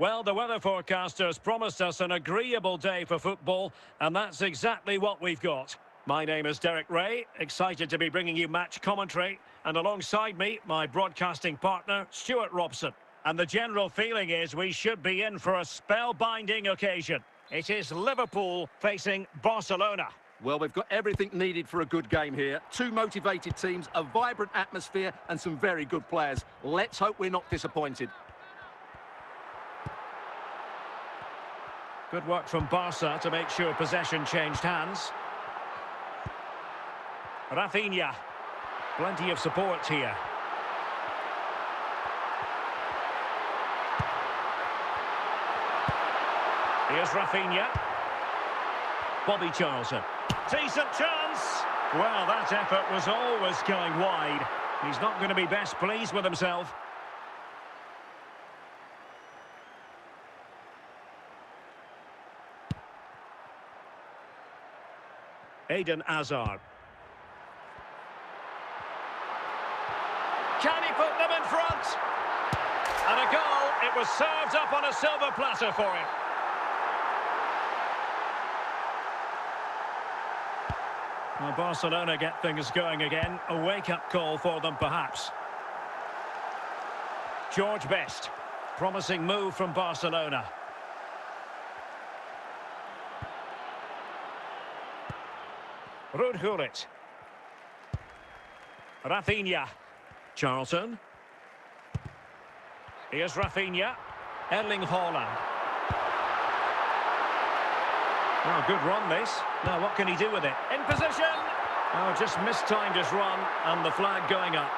Well, the weather forecasters promised us an agreeable day for football, and that's exactly what we've got. My name is Derek Ray, excited to be bringing you match commentary, and alongside me, my broadcasting partner, Stuart Robson. And the general feeling is we should be in for a spellbinding occasion. It is Liverpool facing Barcelona. Well, we've got everything needed for a good game here. Two motivated teams, a vibrant atmosphere, and some very good players. Let's hope we're not disappointed. Good work from Barca to make sure possession changed hands. Rafinha. Plenty of support here. Here's Rafinha. Bobby Charlton. Decent chance. Well, that effort was always going wide. He's not going to be best pleased with himself. Eden Hazard. Can he put them in front? And a goal. It was served up on a silver platter for him. Well, Barcelona get things going again. A wake-up call for them, perhaps. George Best. Promising move from Barcelona. Ruud Gullit. Rafinha. Charlton. Here's Rafinha. Erling Haaland. Oh, good run this. Now what can he do with it? In position! Oh, just mistimed his run and the flag going up.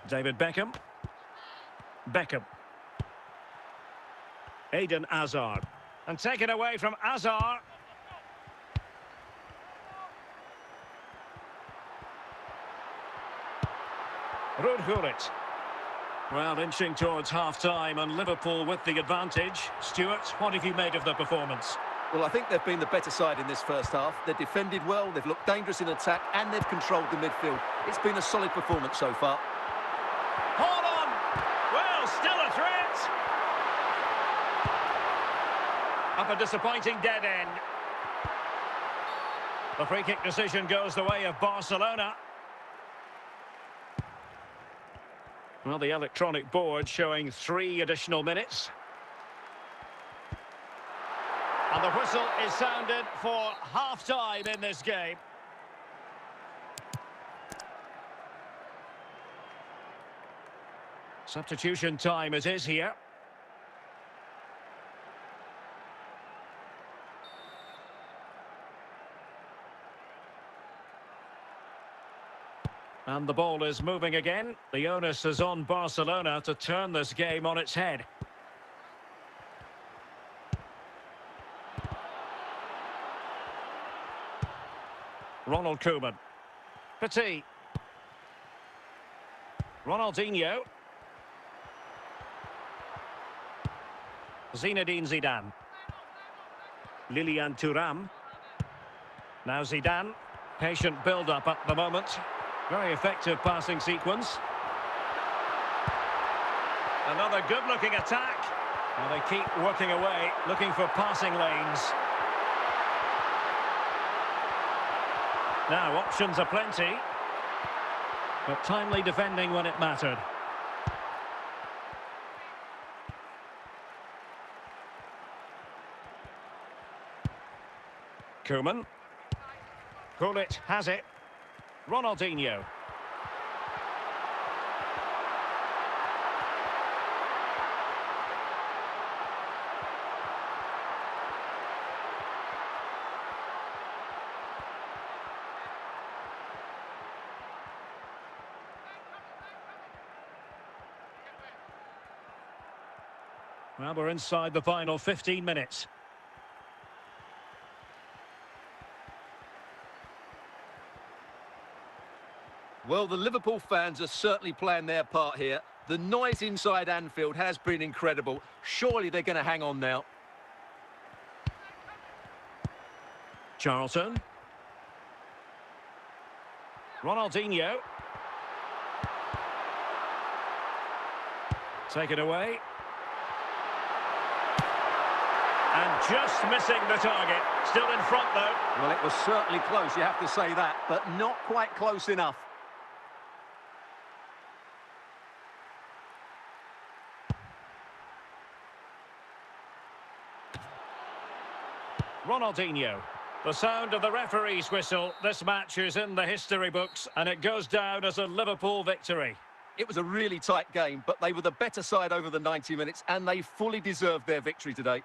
David Beckham. Beckham. Eden Hazard. And taken away from Hazard. Ruud Gullit. Well, inching towards half-time and Liverpool with the advantage. Stuart, what have you made of the performance? Well, I think they've been the better side in this first half. They've defended well, they've looked dangerous in attack, and they've controlled the midfield. It's been a solid performance so far. Hold on! Well, still a threat! Up a disappointing dead end. The free-kick decision goes the way of Barcelona. Well, the electronic board showing 3 additional minutes. And the whistle is sounded for half-time in this game. Substitution time it is here. And the ball is moving again. The onus is on Barcelona to turn this game on its head. Ronald Koeman. Petit. Ronaldinho. Zinedine Zidane. Lilian Thuram. Now Zidane. Patient build-up at the moment. Very effective passing sequence. Another good-looking attack. And they keep working away, looking for passing lanes. Now, options are plenty. But timely defending when it mattered. Koeman. Gullit has it. Ronaldinho. Well, we're inside the final 15 minutes. Well, the Liverpool fans are certainly playing their part here. The noise inside Anfield has been incredible. Surely they're going to hang on now. Charlton. Ronaldinho. Take it away. And just missing the target. Still in front, though. Well, it was certainly close, you have to say that, but not quite close enough. Ronaldinho. The sound of the referee's whistle. This match is in the history books, and it goes down as a Liverpool victory. It was a really tight game, but they were the better side over the 90 minutes, and they fully deserved their victory today.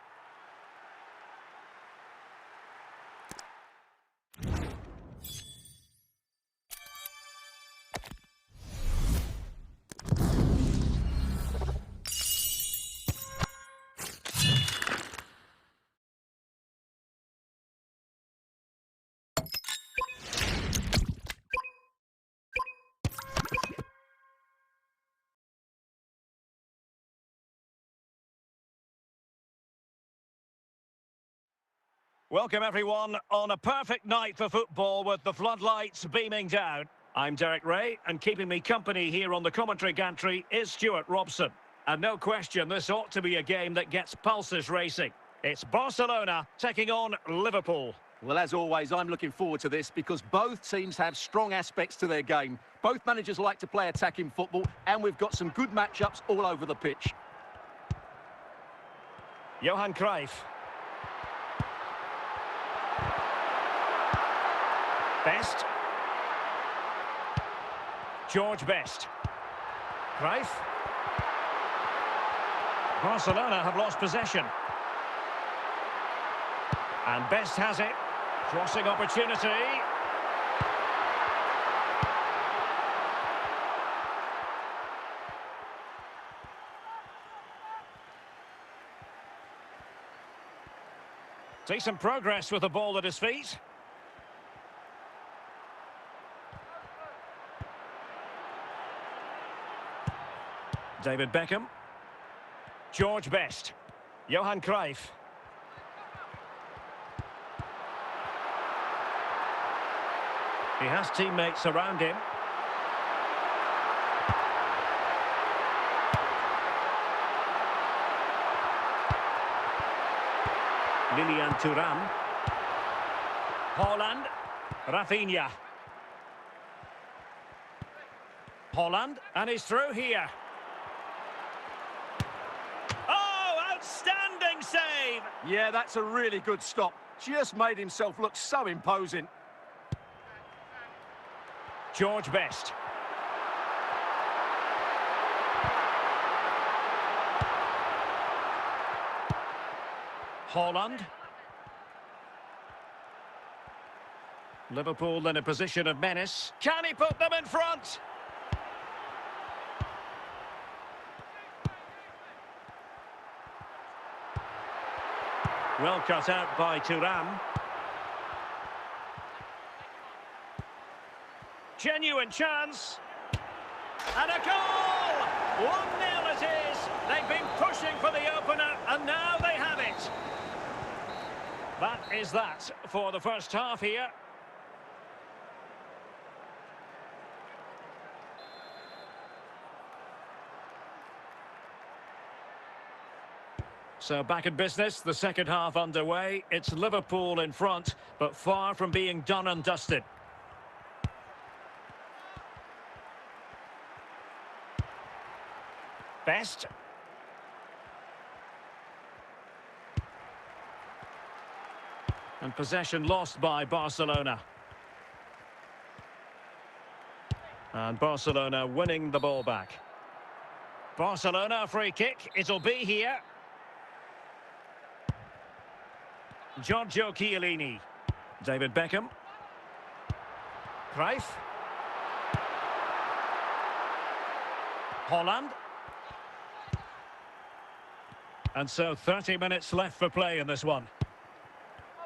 Welcome everyone on a perfect night for football with the floodlights beaming down. I'm Derek Ray, and keeping me company here on the commentary gantry is Stuart Robson. And no question, this ought to be a game that gets pulses racing. It's Barcelona taking on Liverpool. Well, as always, I'm looking forward to this because both teams have strong aspects to their game. Both managers like to play attacking football, and we've got some good matchups all over the pitch. Johan Cruyff. Best. George Best. Cruyff. Barcelona have lost possession. And Best has it. Crossing opportunity. Decent progress with the ball at his feet. David Beckham. George Best. Johan Cruyff. He has teammates around him. Lilian Thuram. Haaland. Rafinha. Haaland, and he's through here. Outstanding save! Yeah, that's a really good stop. Just made himself look so imposing. George Best. Haaland. Liverpool in a position of menace. Can he put them in front? Well cut out by Thuram. Genuine chance. And a goal! 1-0 it is. They've been pushing for the opener, and now they have it. That is that for the first half here. So back in business, the second half underway. It's Liverpool in front, but far from being done and dusted. Best. And possession lost by Barcelona. And Barcelona winning the ball back. Barcelona free kick, it'll be here. Giorgio Chiellini. David Beckham. Cruyff. Haaland. And so 30 minutes left for play in this one.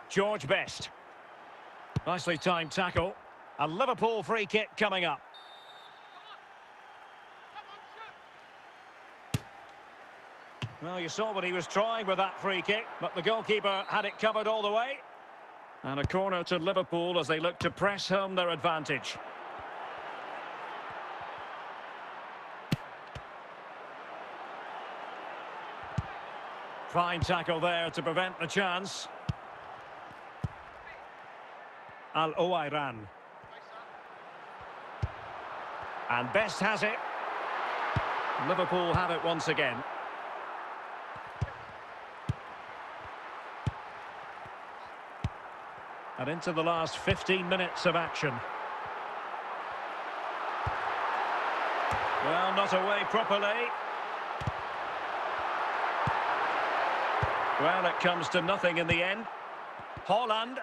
George Best. Nicely timed tackle. A Liverpool free kick coming up. Well, you saw what he was trying with that free kick, but the goalkeeper had it covered all the way. And a corner to Liverpool as they look to press home their advantage. Fine tackle there to prevent the chance. Al-Owairan. And Best has it. Liverpool have it once again. And into the last 15 minutes of action. Well, not away properly. Well, it comes to nothing in the end. Haaland.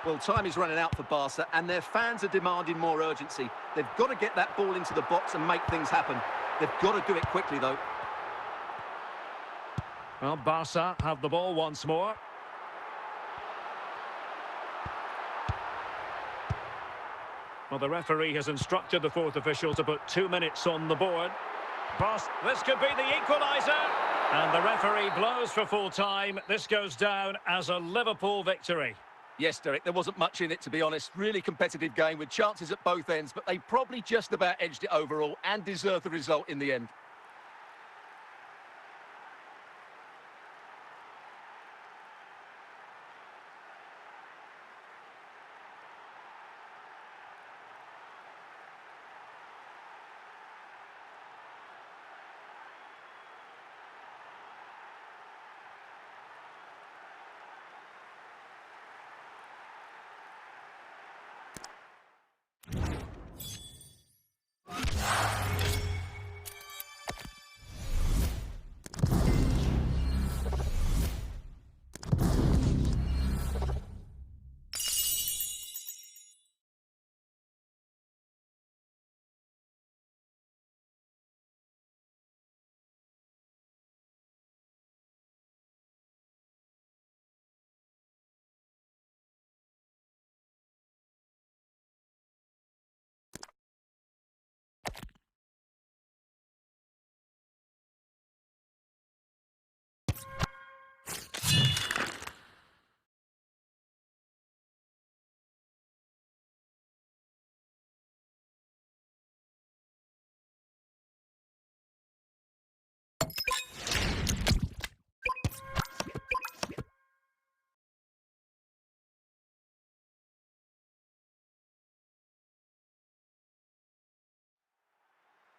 Well, time is running out for Barca, and their fans are demanding more urgency. They've got to get that ball into the box and make things happen. They've got to do it quickly, though. Well, Barca have the ball once more. Well, the referee has instructed the fourth official to put 2 minutes on the board. This could be the equaliser. And the referee blows for full time. This goes down as a Liverpool victory. Yes, Derek, there wasn't much in it, to be honest. Really competitive game with chances at both ends, but they probably just about edged it overall and deserved the result in the end.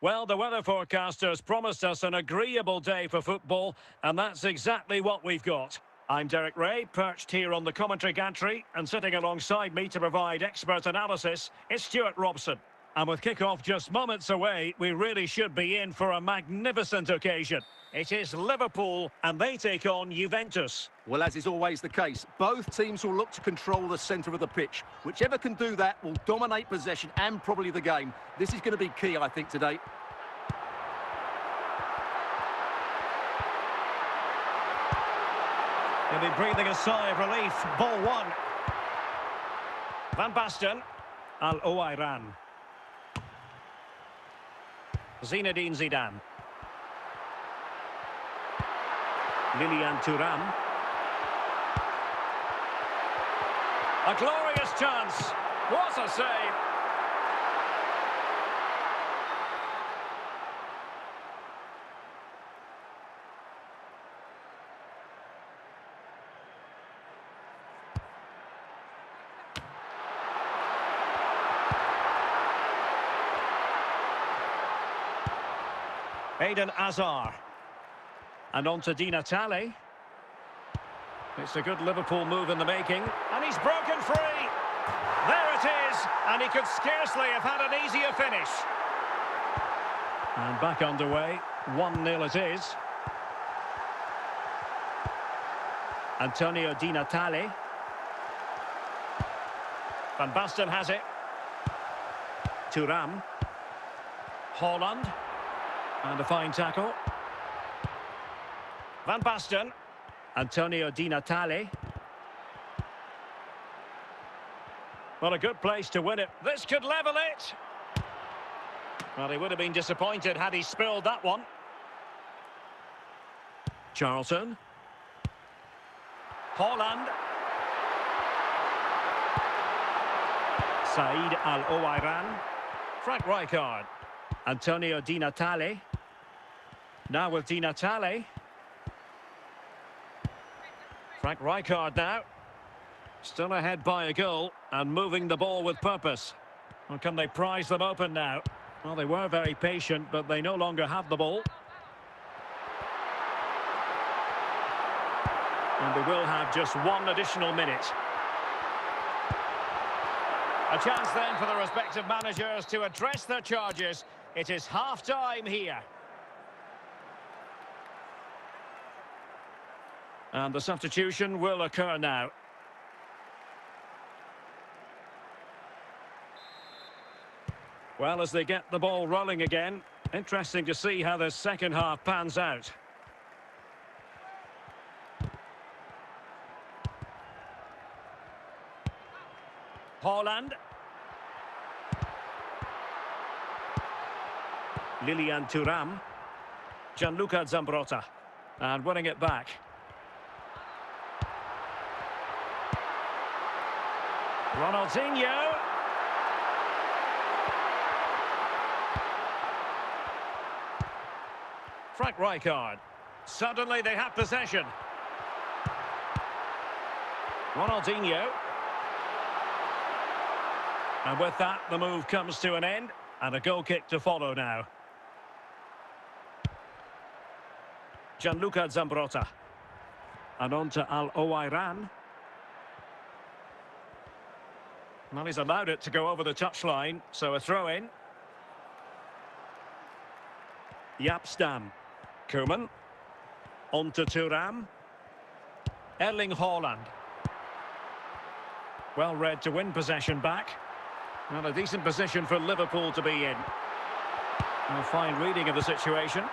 Well, the weather forecasters promised us an agreeable day for football, and that's exactly what we've got. I'm Derek Ray, perched here on the commentary gantry, and sitting alongside me to provide expert analysis is Stuart Robson. And with kick-off just moments away, we really should be in for a magnificent occasion. It is Liverpool, and they take on Juventus. Well, as is always the case, both teams will look to control the centre of the pitch. Whichever can do that will dominate possession and probably the game. This is going to be key, I think, today. He'll be breathing a sigh of relief. Ball one. Van Basten. Al-Owairan. Zinedine Zidane. Lilian Thuram. A glorious chance. What a save. Eden Hazard. And on to Di Natale. It's a good Liverpool move in the making. And he's broken free. There it is. And he could scarcely have had an easier finish. And back underway. 1-0 it is. Antonio Di Natale. Van Basten has it. Thuram. Haaland. And a fine tackle. Van Basten. Antonio Di Natale. Well, a good place to win it. This could level it. Well, he would have been disappointed had he spilled that one. Charlton. Holland. Said Al-Owairan. Frank Rijkaard. Antonio Di Natale. Now with Di Natale. Frank Rijkaard now. Still ahead by a goal and moving the ball with purpose. Well, can they prise them open now? Well, they were very patient, but they no longer have the ball. And they will have just one additional minute. A chance then for the respective managers to address their charges. It is half-time here. And the substitution will occur now. Well, as they get the ball rolling again, interesting to see how the second half pans out. Holland. Lilian Thuram. Gianluca Zambrotta. And winning it back. Ronaldinho. Frank Rijkaard. Suddenly they have possession. Ronaldinho. And with that, the move comes to an end. And a goal kick to follow now. Gianluca Zambrotta. And on to Al-Owairan. Well, he's allowed it to go over the touchline, so a throw-in. Yapstam. Koeman. On to Thuram. Erling Haaland. Well read to win possession back. Well, a decent position for Liverpool to be in. A fine reading of the situation.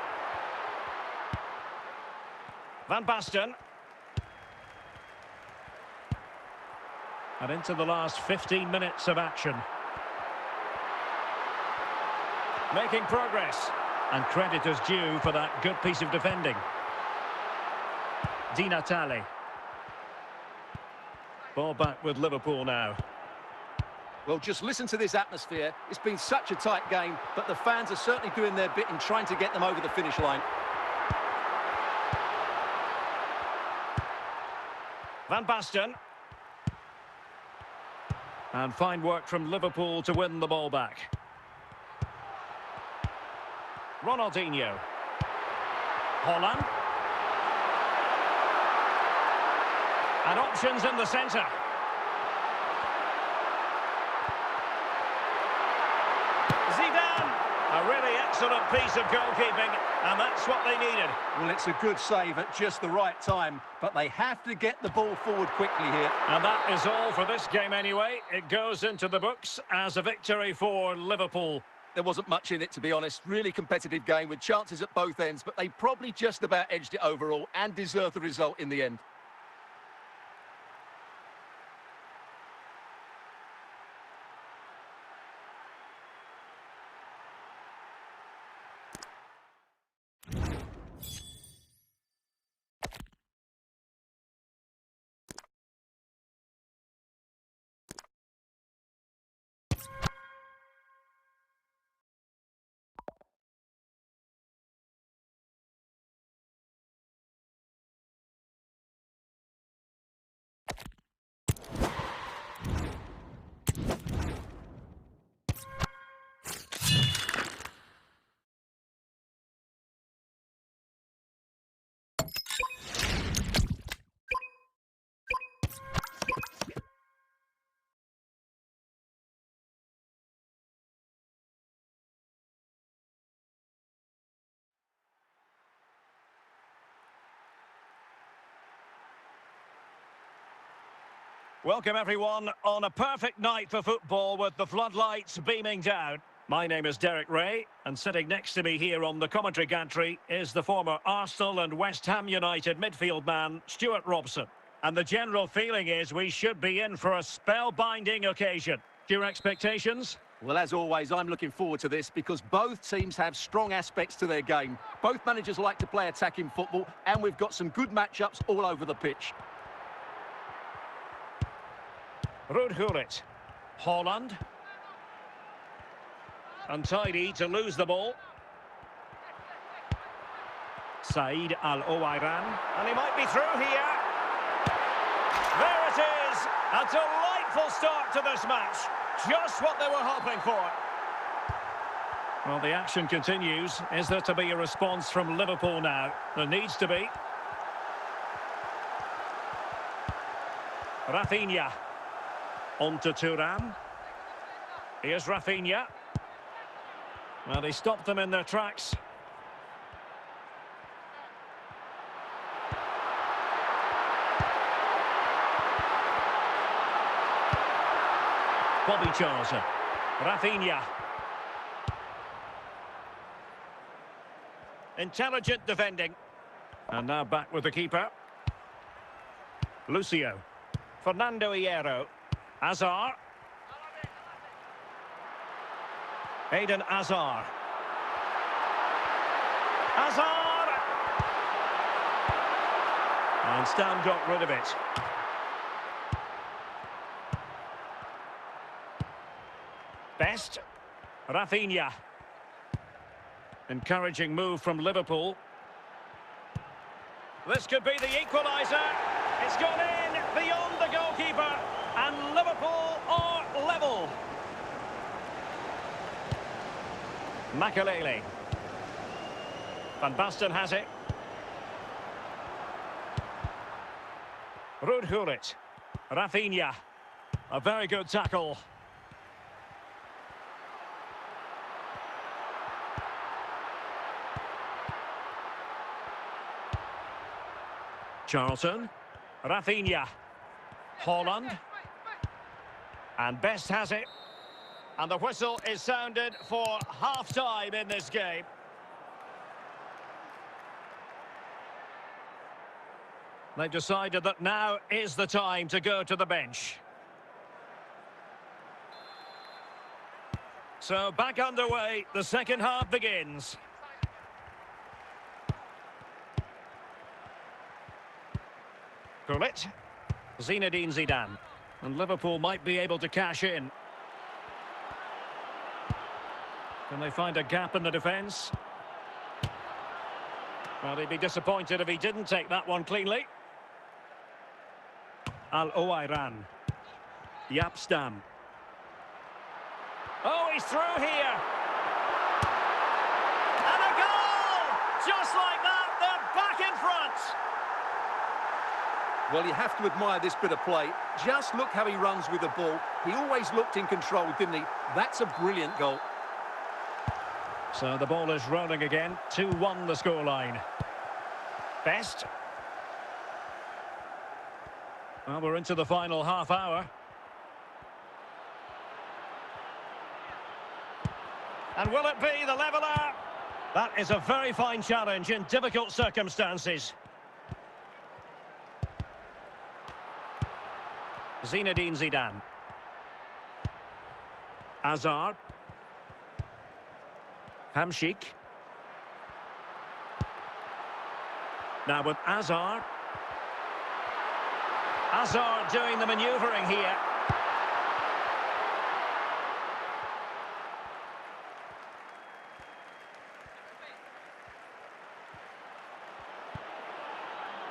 Van Basten. And into the last 15 minutes of action. Making progress. And credit is due for that good piece of defending. Di Natale. Ball back with Liverpool now. Well, just listen to this atmosphere. It's been such a tight game, but the fans are certainly doing their bit in trying to get them over the finish line. Van Basten. And fine work from Liverpool to win the ball back. Ronaldinho. Holland. And options in the centre. Zidane. A really excellent piece of goalkeeping, and that's what they needed. Well, it's a good save at just the right time, but they have to get the ball forward quickly here. And that is all for this game anyway. It goes into the books as a victory for Liverpool. There wasn't much in it, to be honest. Really competitive game with chances at both ends, but they probably just about edged it overall and deserved the result in the end. Welcome everyone on a perfect night for football with the floodlights beaming down. My name is Derek Ray, and sitting next to me here on the commentary gantry is the former Arsenal and West Ham United midfield man, Stuart Robson. And the general feeling is we should be in for a spellbinding occasion. Your expectations? Well, as always, I'm looking forward to this because both teams have strong aspects to their game. Both managers like to play attacking football, and we've got some good matchups all over the pitch. Rudhulit. Holland. Untidy to lose the ball. Said Al-Owairan. And he might be through here. There it is. A delightful start to this match. Just what they were hoping for. Well, the action continues. Is there to be a response from Liverpool now? There needs to be. Rafinha. On to Thuram. Here's Rafinha. Well, he stopped them in their tracks. Bobby Charlton. Rafinha. Intelligent defending. And now back with the keeper. Lucio. Fernando Hierro. Hazard. Eden Hazard. Hazard! And Stam got rid of it. Best. Rafinha. Encouraging move from Liverpool. This could be the equaliser. It's gone in beyond the goalkeeper. And Liverpool are level. Makelele. Van Basten has it. Rudhulit. Rafinha. A very good tackle. Charlton. Rafinha. Holland. And Best has it. And the whistle is sounded for half-time in this game. They've decided that now is the time to go to the bench. So back underway, the second half begins. Gullit. Zinedine Zidane. And Liverpool might be able to cash in. Can they find a gap in the defence? Well, he'd be disappointed if he didn't take that one cleanly. Al-Owairan. Yapstam. Oh, he's through here. And a goal! Just like that, they're back in front. Well, you have to admire this bit of play. Just look how he runs with the ball. He always looked in control, didn't he? That's a brilliant goal. So the ball is rolling again. 2-1 the scoreline. Best. Well, we're into the final half hour. And will it be the leveller? That is a very fine challenge in difficult circumstances. Zinedine Zidane. Hazard. Hamšík. Now with Hazard. Hazard doing the manoeuvring here.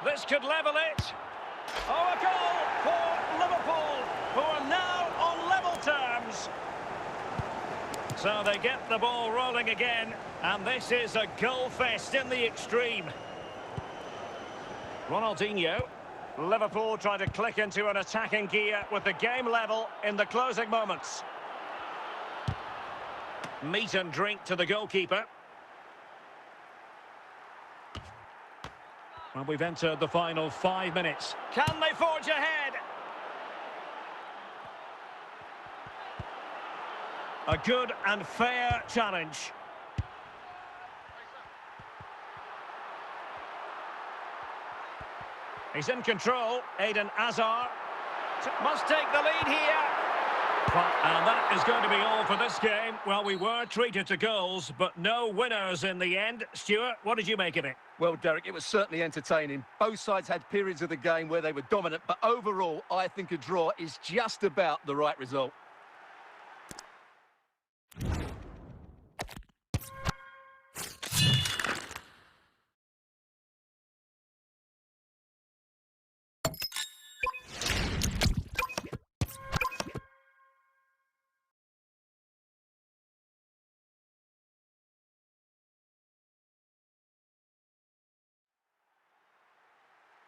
This could level it. Oh, a goal for Liverpool, who are now on level terms. So they get the ball rolling again, and this is a goal fest in the extreme. Ronaldinho. Liverpool trying to click into an attacking gear with the game level in the closing moments. Meat and drink to the goalkeeper. Well, we've entered the final 5 minutes. Can they forge ahead? A good and fair challenge. He's in control. Eden Hazard must take the lead here. And that is going to be all for this game. Well, we were treated to goals, but no winners in the end. Stuart, what did you make of it? Well, Derek, it was certainly entertaining. Both sides had periods of the game where they were dominant, but overall, I think a draw is just about the right result.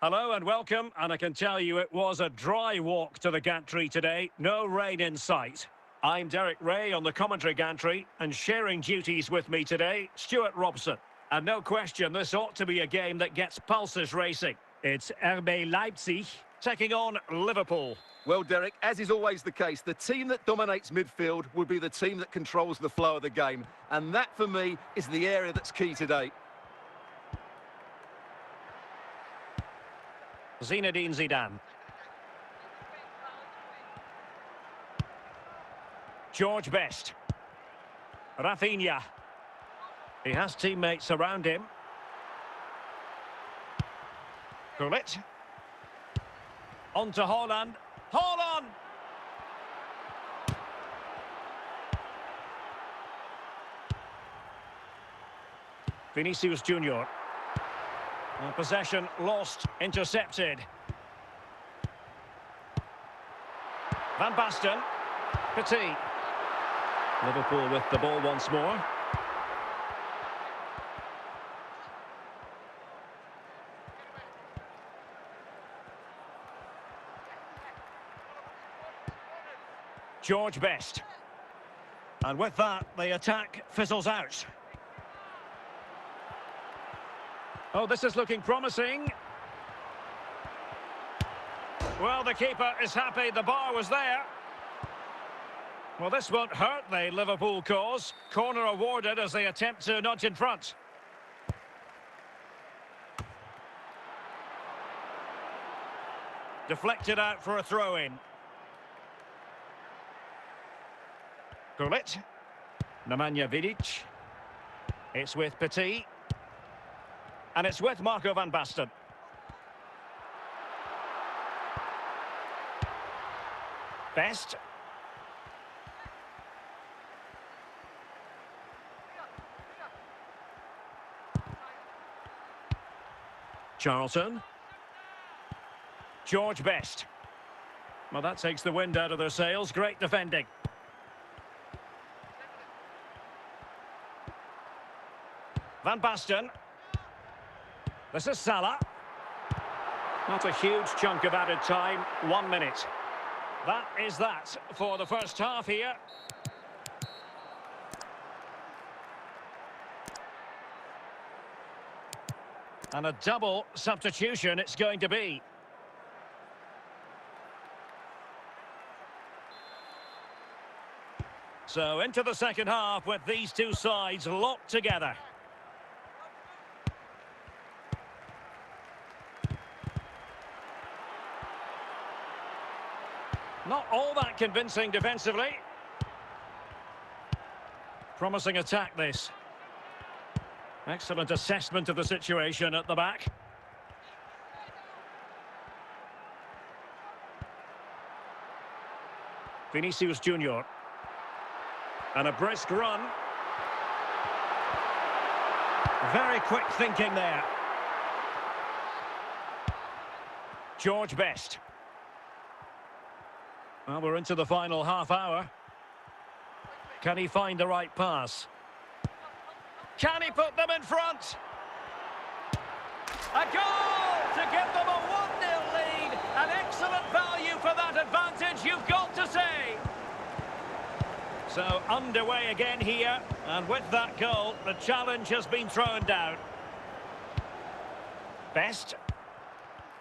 Hello and welcome, and I can tell you it was a dry walk to the gantry today, no rain in sight. I'm Derek Ray on the commentary gantry, and sharing duties with me today, Stuart Robson. And no question, this ought to be a game that gets pulses racing. It's RB Leipzig taking on Liverpool. Well, Derek, as is always the case, the team that dominates midfield will be the team that controls the flow of the game. And that, for me, is the area that's key today. Zinedine Zidane. George Best. Rafinha. He has teammates around him. Gullit. On to Haaland. Haaland! Vinicius Junior. Possession lost, intercepted. Van Basten. Petit. Liverpool with the ball once more. George Best. And with that, the attack fizzles out. Oh, this is looking promising. Well, the keeper is happy the bar was there. Well, this won't hurt the Liverpool cause. Corner awarded as they attempt to nudge in front. Deflected out for a throw-in. Gullit. Nemanja Vidic. It's with Petit. And it's with Marco van Basten. Best. Charlton. George Best. Well, that takes the wind out of their sails. Great defending. Van Basten. This is Salah. Not a huge chunk of added time. 1 minute. That is that for the first half here. And a double substitution it's going to be. So into the second half with these two sides locked together. Not all that convincing defensively. Promising attack, this. Excellent assessment of the situation at the back. Vinicius Junior. And a brisk run. Very quick thinking there. George Best. Well, we're into the final half hour. Can he find the right pass? Can he put them in front? A goal to give them a 1-0 lead. An excellent value for that advantage, you've got to say. So underway again here. And with that goal, the challenge has been thrown down. Best.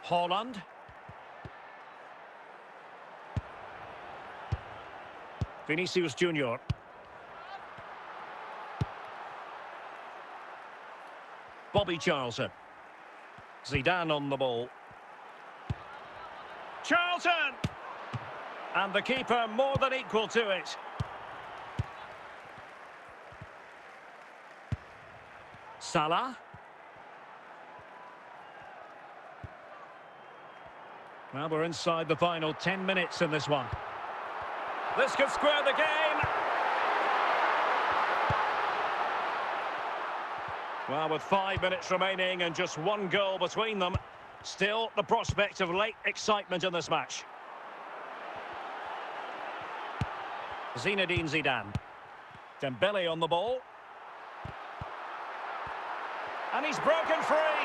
Haaland. Vinicius Junior. Bobby Charlton. Zidane on the ball. Charlton! And the keeper more than equal to it. Salah. Well, we're inside the final 10 minutes in this one. This could square the game. Well, with 5 minutes remaining and just one goal between them, still the prospect of late excitement in this match. Zinedine Zidane. Dembele on the ball. And he's broken free.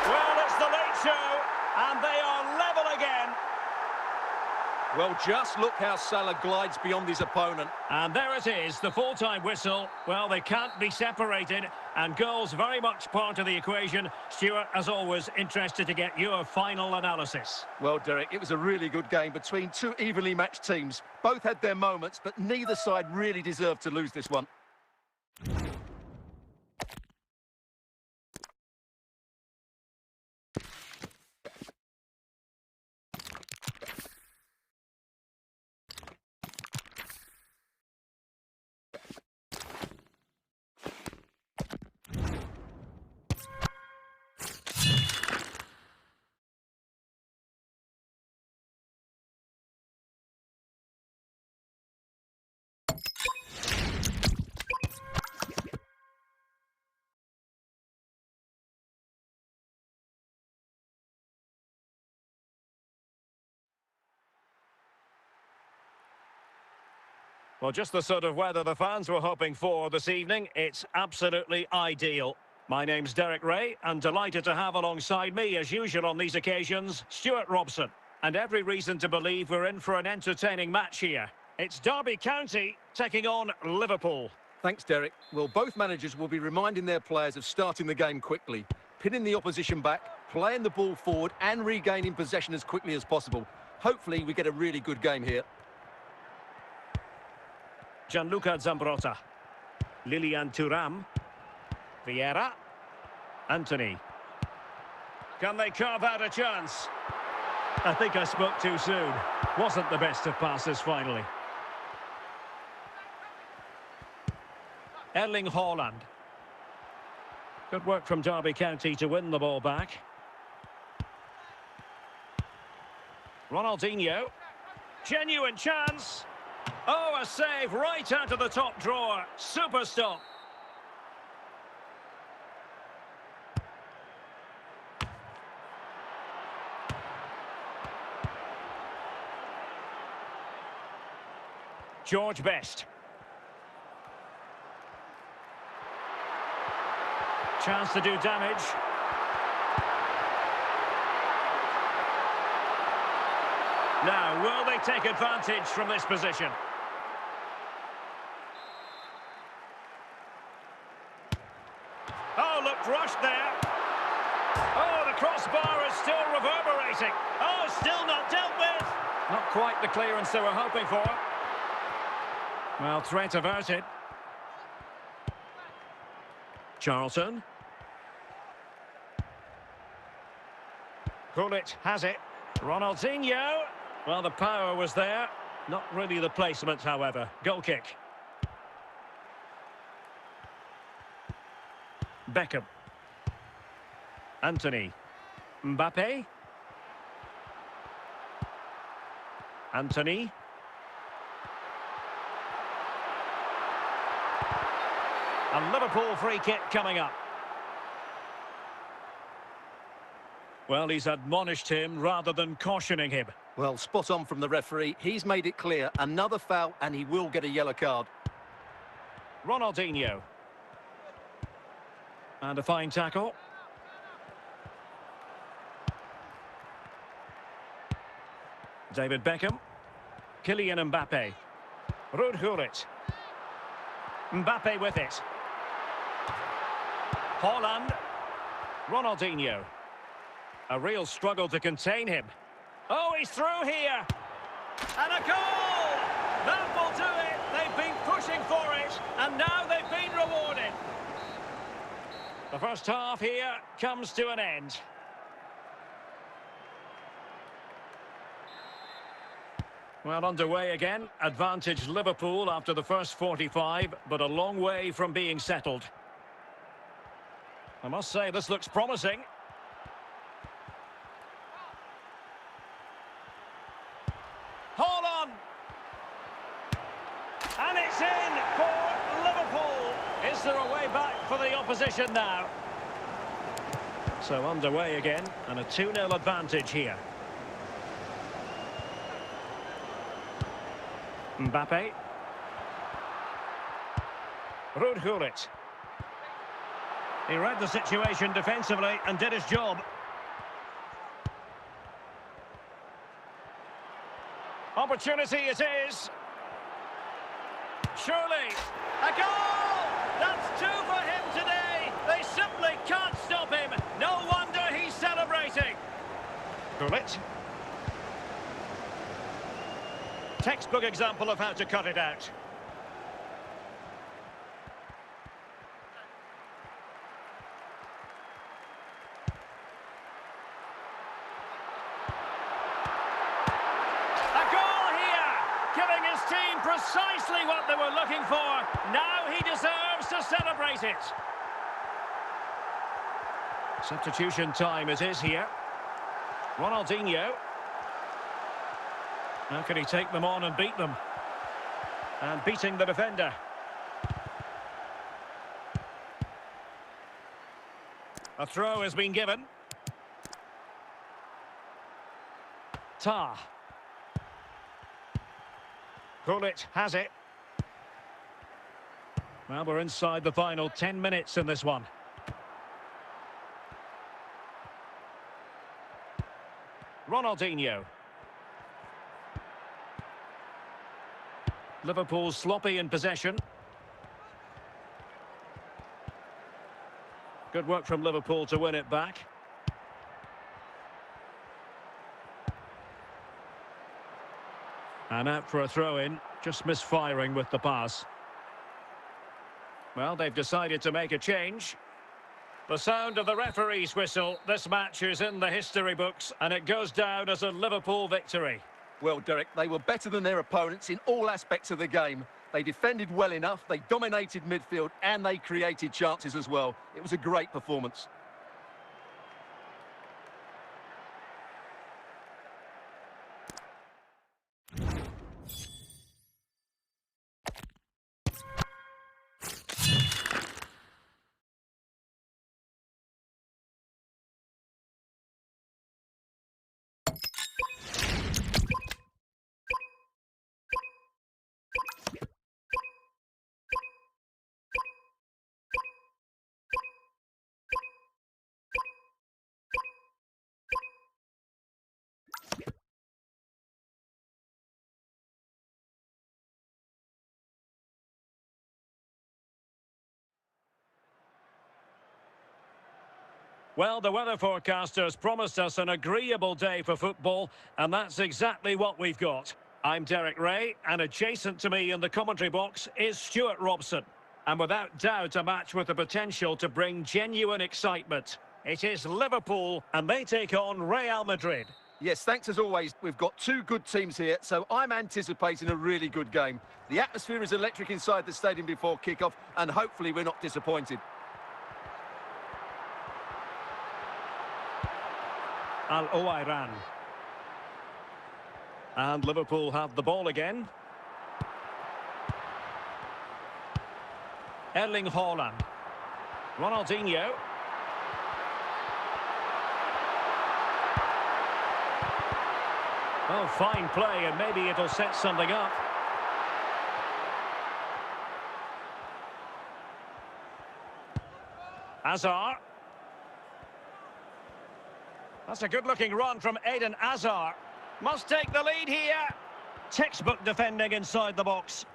Well, it's the late show, and they are level again. Well, just look how Salah glides beyond his opponent. And there it is, the full-time whistle. Well, they can't be separated, and goals very much part of the equation. Stuart, as always, interested to get your final analysis. Well, Derek, it was a really good game between two evenly matched teams. Both had their moments, but neither side really deserved to lose this one. Well, just the sort of weather the fans were hoping for this evening. It's absolutely ideal. My name's Derek Ray, and delighted to have alongside me, as usual on these occasions, Stuart Robson. And every reason to believe we're in for an entertaining match here. It's Derby County taking on Liverpool. Thanks, Derek. Well, both managers will be reminding their players of starting the game quickly, pinning the opposition back, playing the ball forward and regaining possession as quickly as possible. Hopefully, we get a really good game here. Gianluca Zambrotta. Lilian Thuram. Vieira. Anthony. Can they carve out a chance? I think I spoke too soon. Wasn't the best of passes finally. Erling Haaland. Good work from Derby County to win the ball back. Ronaldinho. Genuine chance. Oh, a save right out of the top drawer. Super stop. George Best. Chance to do damage. Now, will they take advantage from this position? Oh, looked rushed there. Oh, the crossbar is still reverberating. Oh, still not dealt with. Not quite the clearance they were hoping for. Well, threat averted. Charlton. Gullit has it. Ronaldinho. Well, the power was there. Not really the placement, however. Goal kick. Beckham. Anthony. Mbappe. Anthony. A Liverpool free kick coming up. Well, he's admonished him rather than cautioning him. Well, spot on from the referee. He's made it clear. Another foul and he will get a yellow card. Ronaldinho. And a fine tackle. David Beckham. Kylian Mbappe. Ruud Gullit. Mbappe with it. Haaland. Ronaldinho. A real struggle to contain him. Oh, he's through here. And a goal! That will do it. They've been pushing for it, and now they've been rewarded. The first half here comes to an end. Well, underway again. Advantage Liverpool after the first 45, but a long way from being settled. I must say, this looks promising. Hold on! And it's in for Liverpool. Is there a way back for the opposition now? So underway again, and a 2-0 advantage here. Mbappe. Rudhulit. He read the situation defensively and did his job. Opportunity it is. Surely. A goal! That's 2 for him today. They simply can't stop him. No wonder he's celebrating. Gullit. Textbook example of how to cut it out. A goal here, giving his team precisely what they were looking for. Now he deserves to celebrate it. Substitution time it is here. Ronaldinho. How can he take them on and beat them? And beating the defender. A throw has been given. Tah. Gullit has it. Well, we're inside the final 10 minutes in this one. Ronaldinho. Liverpool sloppy in possession. Good work from Liverpool to win it back. And out for a throw-in, just misfiring with the pass. Well, they've decided to make a change. The sound of the referee's whistle. This match is in the history books, and it goes down as a Liverpool victory. Well, Derek, they were better than their opponents in all aspects of the game. They defended well enough, they dominated midfield, and they created chances as well. It was a great performance. Well, the weather forecasters promised us an agreeable day for football, and that's exactly what we've got. I'm Derek Ray, and adjacent to me in the commentary box is Stuart Robson. And without doubt, a match with the potential to bring genuine excitement. It is Liverpool, and they take on Real Madrid. Yes, thanks as always. We've got two good teams here, so I'm anticipating a really good game. The atmosphere is electric inside the stadium before kick-off, and hopefully we're not disappointed. Al-Owairan. And Liverpool have the ball again. Erling Haaland. Ronaldinho. Oh, fine play, and maybe it'll set something up. Hazard. That's a good-looking run from Eden Hazard. Must take the lead here. Textbook defending inside the box.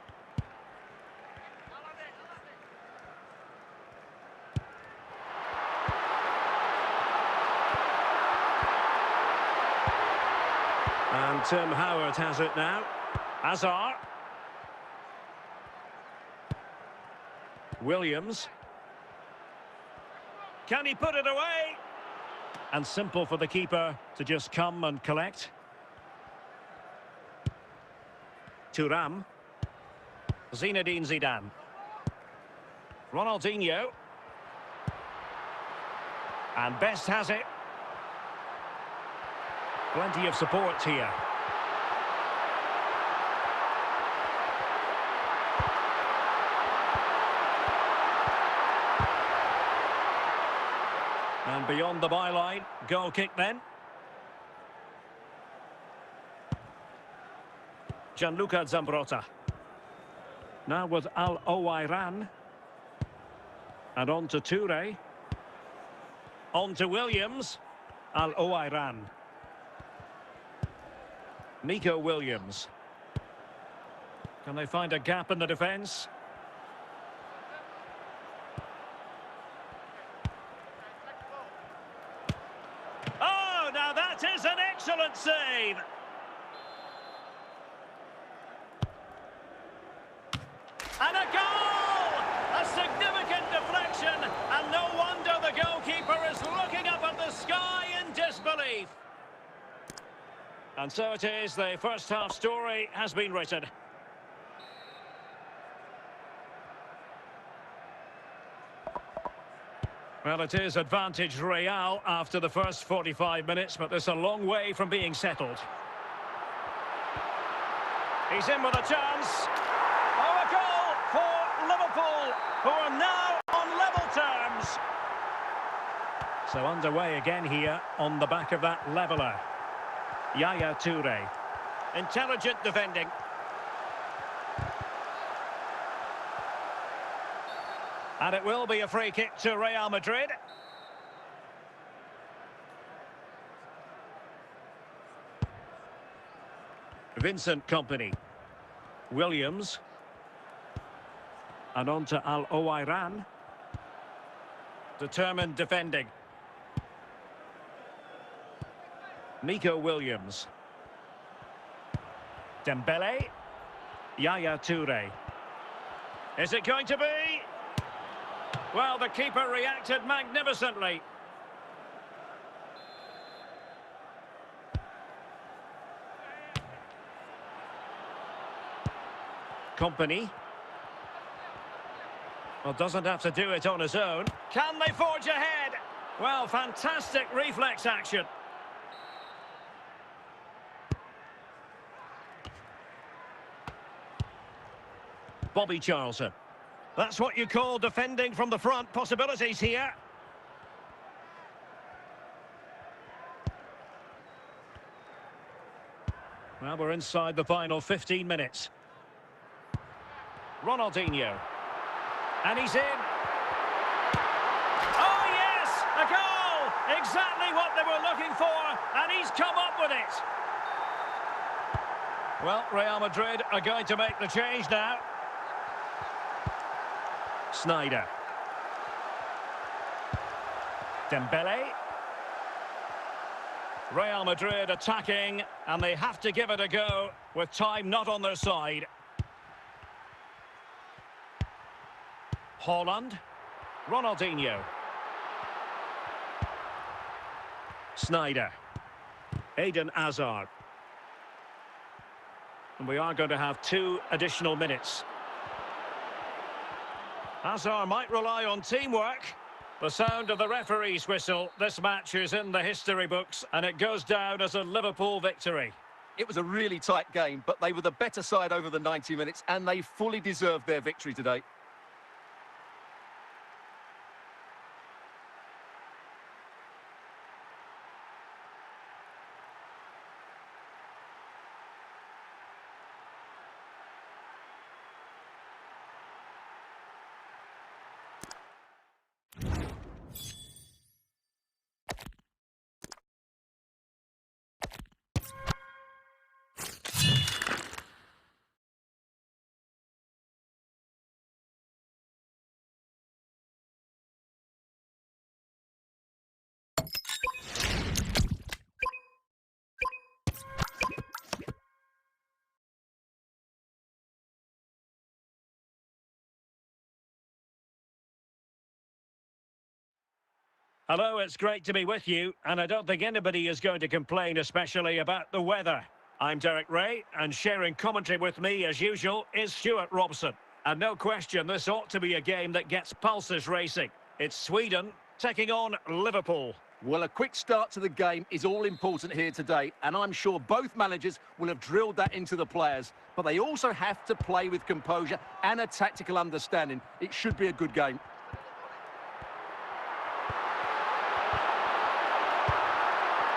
And Tim Howard has it now. Hazard. Williams. Can he put it away? And simple for the keeper to just come and collect. Thuram. Zinedine Zidane. Ronaldinho. And Best has it. Plenty of support here. And beyond the byline, goal kick then. Gianluca Zambrotta. Now with Al Owairan. And on to Toure. On to Williams. Al Owairan. Nico Williams. Can they find a gap in the defence? Oh, now that is an excellent save. And a goal! A significant deflection, and no wonder the goalkeeper is looking up at the sky in disbelief. And so it is, the first half story has been written. Well, it is advantage Real after the first 45 minutes, but there's a long way from being settled. He's in with a chance. Oh, a goal for Liverpool, who are now on level terms. So underway again here on the back of that leveller. Yaya Toure. Intelligent defending. And it will be a free kick to Real Madrid. Vincent Kompany. Williams. And on to Al Owairan. Determined defending. Nico Williams. Dembele. Yaya Toure. Is it going to be? Well, the keeper reacted magnificently. Kompany. Well, doesn't have to do it on his own. Can they forge ahead? Well, fantastic reflex action. Bobby Charlton. That's what you call defending from the front. Possibilities here. Well, we're inside the final 15 minutes. Ronaldinho. And he's in. Oh, yes! A goal! Exactly what they were looking for, and he's come up with it. Well, Real Madrid are going to make the change now. Sneijder. Dembele. Real Madrid attacking, and they have to give it a go with time not on their side. Haaland. Ronaldinho. Sneijder. Eden Hazard. And we are going to have 2 additional minutes. Hazard might rely on teamwork. The sound of the referee's whistle. This match is in the history books, and it goes down as a Liverpool victory. It was a really tight game, but they were the better side over the 90 minutes, and they fully deserved their victory today. Hello, it's great to be with you, and I don't think anybody is going to complain, especially about the weather. I'm Derek Ray, and sharing commentary with me, as usual, is Stuart Robson. And no question, this ought to be a game that gets pulses racing. It's Sweden taking on Liverpool. Well, a quick start to the game is all important here today, and I'm sure both managers will have drilled that into the players. But they also have to play with composure and a tactical understanding. It should be a good game.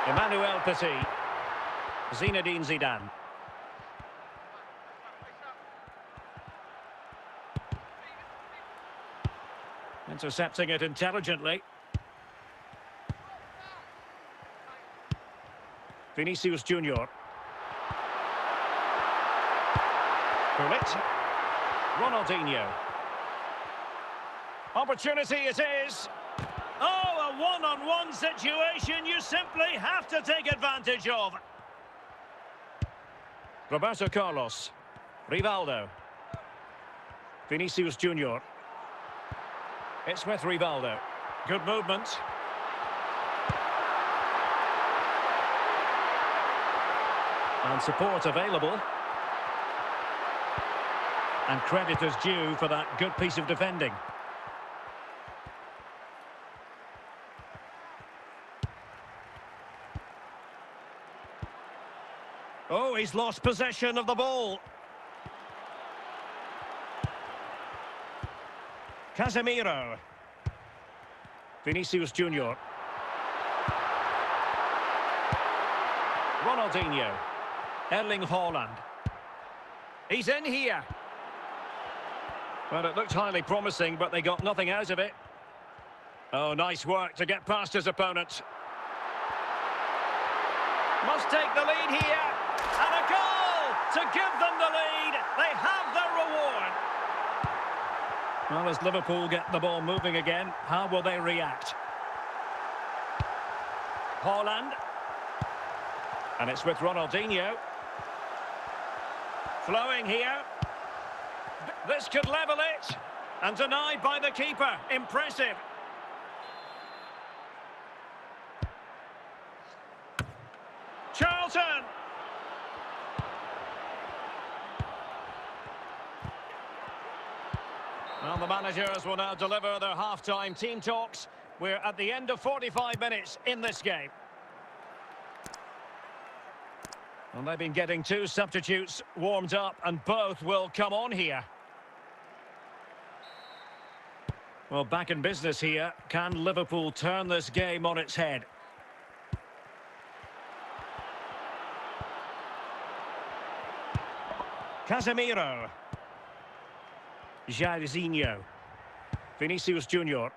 Emmanuel Petit. Zinedine Zidane. Intercepting it intelligently. Vinicius Junior. Gullit. Ronaldinho. Opportunity it is. Oh, a one-on-one situation you simply have to take advantage of. Roberto Carlos. Rivaldo. Vinicius Junior. It's with Rivaldo. Good movement. And support available. And credit is due for that good piece of defending. Oh, he's lost possession of the ball. Casemiro. Vinicius Junior. Ronaldinho. Erling Haaland. He's in here. Well, it looked highly promising, but they got nothing out of it. Oh, nice work to get past his opponent. Must take the lead here. And a goal to give them the lead. They have their reward. Well, as Liverpool get the ball moving again, how will they react? Haaland. And it's with Ronaldinho. Flowing here. This could level it. And denied by the keeper. Impressive. Charlton. Well, the managers will now deliver their half-time team talks. We're at the end of 45 minutes in this game. And they've been getting two substitutes warmed up, and both will come on here. Well, back in business here. Can Liverpool turn this game on its head? Casemiro. Jairzinho. Vinicius Junior.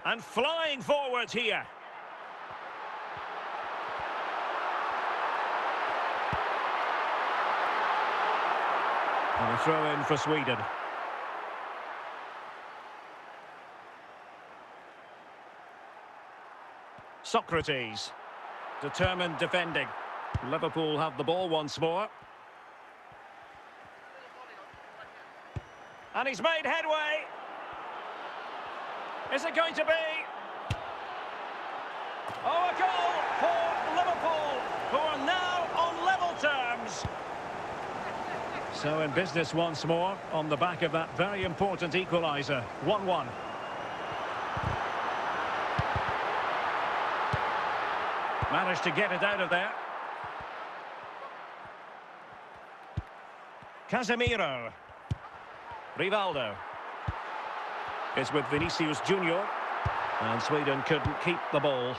And flying forward here. And a throw in for Sweden. Socrates. Determined defending. Liverpool have the ball once more. And he's made headway. Is it going to be? Oh, a goal for Liverpool, who are now on level terms. So in business once more, on the back of that very important equaliser. 1-1. Managed to get it out of there. Casemiro. Rivaldo. It's with Vinicius Junior. And Sweden couldn't keep the ball.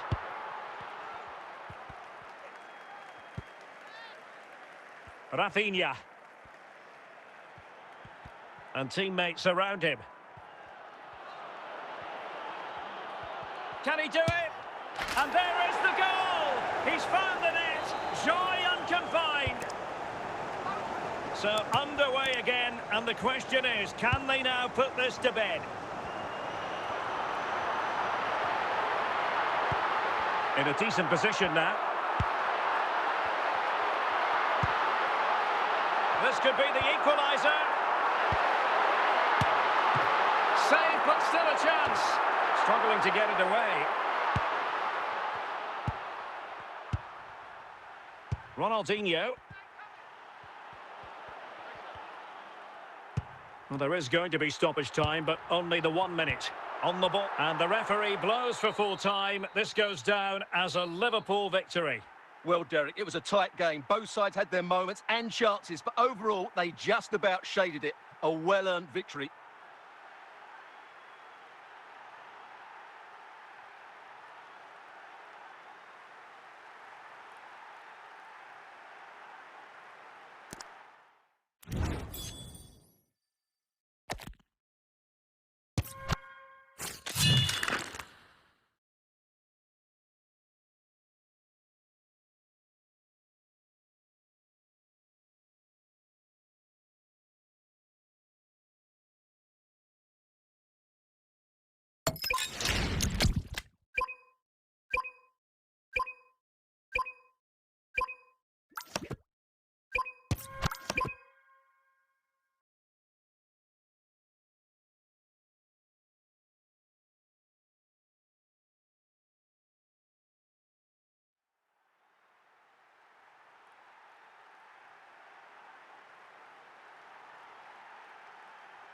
Rafinha. And teammates around him. Can he do it? And there is the goal! He's found the net! Joy unconfined! So underway again, and the question is, can they now put this to bed? In a decent position now. This could be the equaliser. Save, but still a chance. Struggling to get it away. Ronaldinho. Well, there is going to be stoppage time, but only the 1 minute. On the ball, and the referee blows for full time. This goes down as a Liverpool victory. Well, Derek, it was a tight game. Both sides had their moments and chances, but overall, they just about shaded it. A well-earned victory.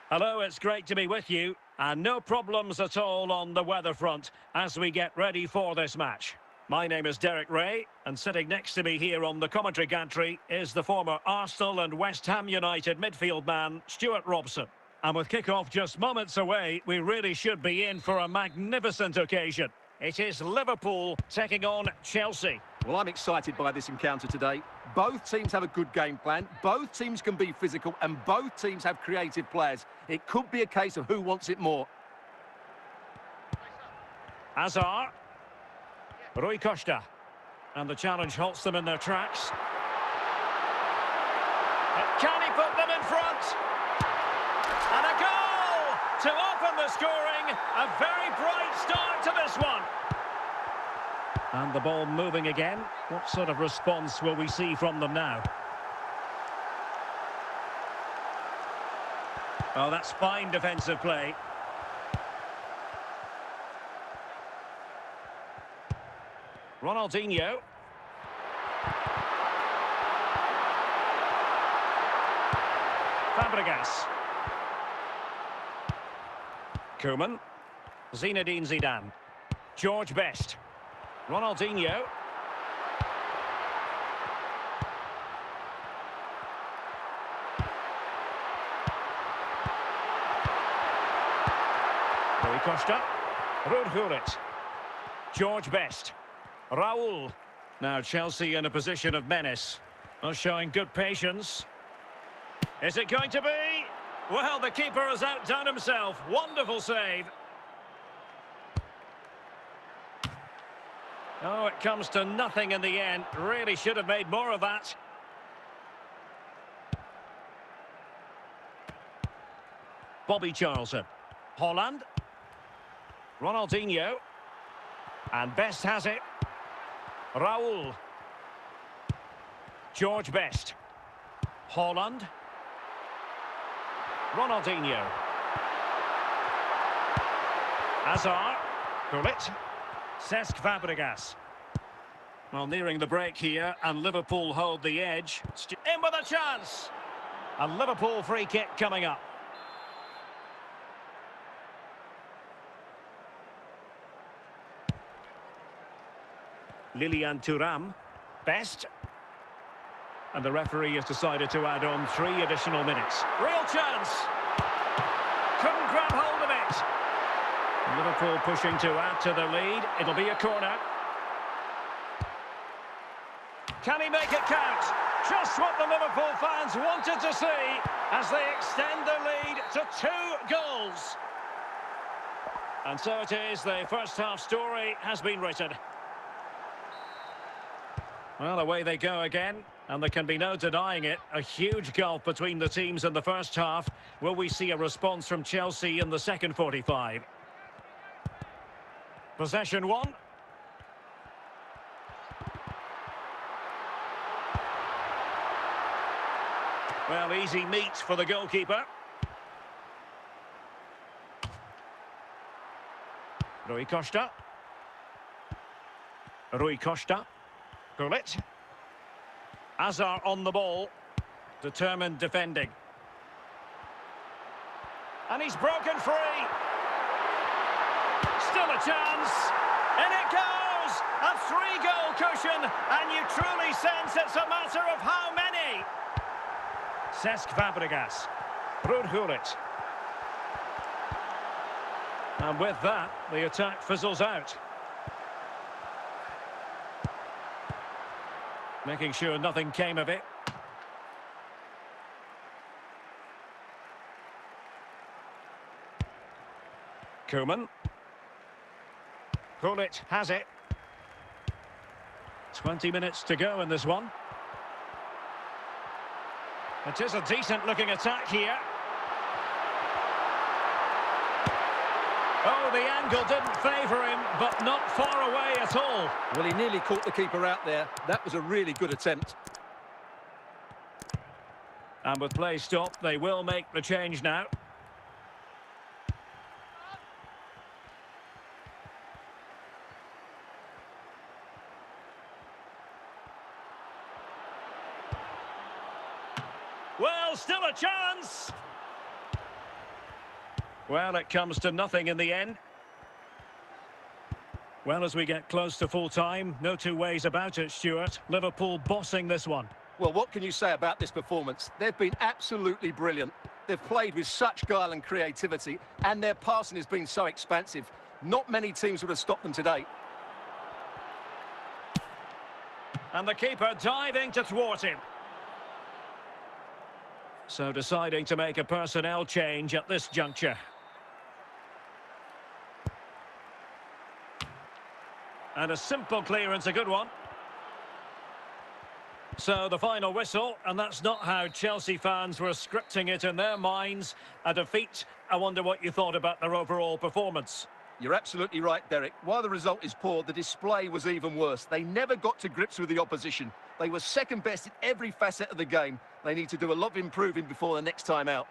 Hello, it's great to be with you. And no problems at all on the weather front as we get ready for this match. My name is Derek Ray, and sitting next to me here on the commentary gantry is the former Arsenal and West Ham United midfield man, Stuart Robson. And with kick-off just moments away, we really should be in for a magnificent occasion. It is Liverpool taking on Chelsea. Well, I'm excited by this encounter today. Both teams have a good game plan, both teams can be physical, and both teams have creative players. It could be a case of who wants it more. Hazard. Rui Costa. And the challenge halts them in their tracks. And can he put them in front? And a goal to open the scoring. A very bright start to this one. And the ball moving again. What sort of response will we see from them now? Oh, that's fine defensive play. Ronaldinho. Fabregas. Koeman. Zinedine Zidane. George Best. Ronaldinho. Rui Costa. Rudhurit. George Best. Raul. Now Chelsea in a position of menace. Well, showing good patience. Is it going to be? Well, the keeper has outdone himself. Wonderful save. Oh, it comes to nothing in the end. Really should have made more of that. Bobby Charlton. Holland. Ronaldinho. And Best has it. Raul. George Best. Holland. Ronaldinho. Hazard. Gullit. Cesc Fabregas. Well, nearing the break here, and Liverpool hold the edge. In with a chance. A Liverpool free kick coming up. Lilian Thuram. Best. And the referee has decided to add on 3 additional minutes. Real chance. Couldn't grab hold of it. Liverpool pushing to add to the lead. It'll be a corner. Can he make it count? Just what the Liverpool fans wanted to see as they extend the lead to 2 goals. And so it is, the first half story has been written. Well, away they go again, and there can be no denying it. A huge gulf between the teams in the first half. Will we see a response from Chelsea in the second 45? Possession 1. Well, easy meat for the goalkeeper. Rui Costa. Rui Costa. Gullit. Azar on the ball. Determined defending. And he's broken free. Still a chance. In it goes! A 3-goal cushion. And you truly sense it's a matter of how many. Cesc Fabregas. Ruud Gullit. And with that, the attack fizzles out. Making sure nothing came of it. Koeman. Gullit has it. 20 minutes to go in this one. It is a decent-looking attack here. Oh, the angle didn't favour him, but not far away at all. Well, he nearly caught the keeper out there. That was a really good attempt. And with play stopped, they will make the change now. Well, still a chance. Well, it comes to nothing in the end. Well, as we get close to full time, no two ways about it, Stuart. Liverpool bossing this one. Well, what can you say about this performance? They've been absolutely brilliant. They've played with such guile and creativity, and their passing has been so expansive. Not many teams would have stopped them today. And the keeper diving to thwart him. So deciding to make a personnel change at this juncture. And a simple clearance, a good one. So the final whistle, and that's not how Chelsea fans were scripting it in their minds. A defeat. I wonder what you thought about their overall performance. You're absolutely right, Derek. While the result is poor, the display was even worse. They never got to grips with the opposition. They were second best in every facet of the game. They need to do a lot of improving before the next time out.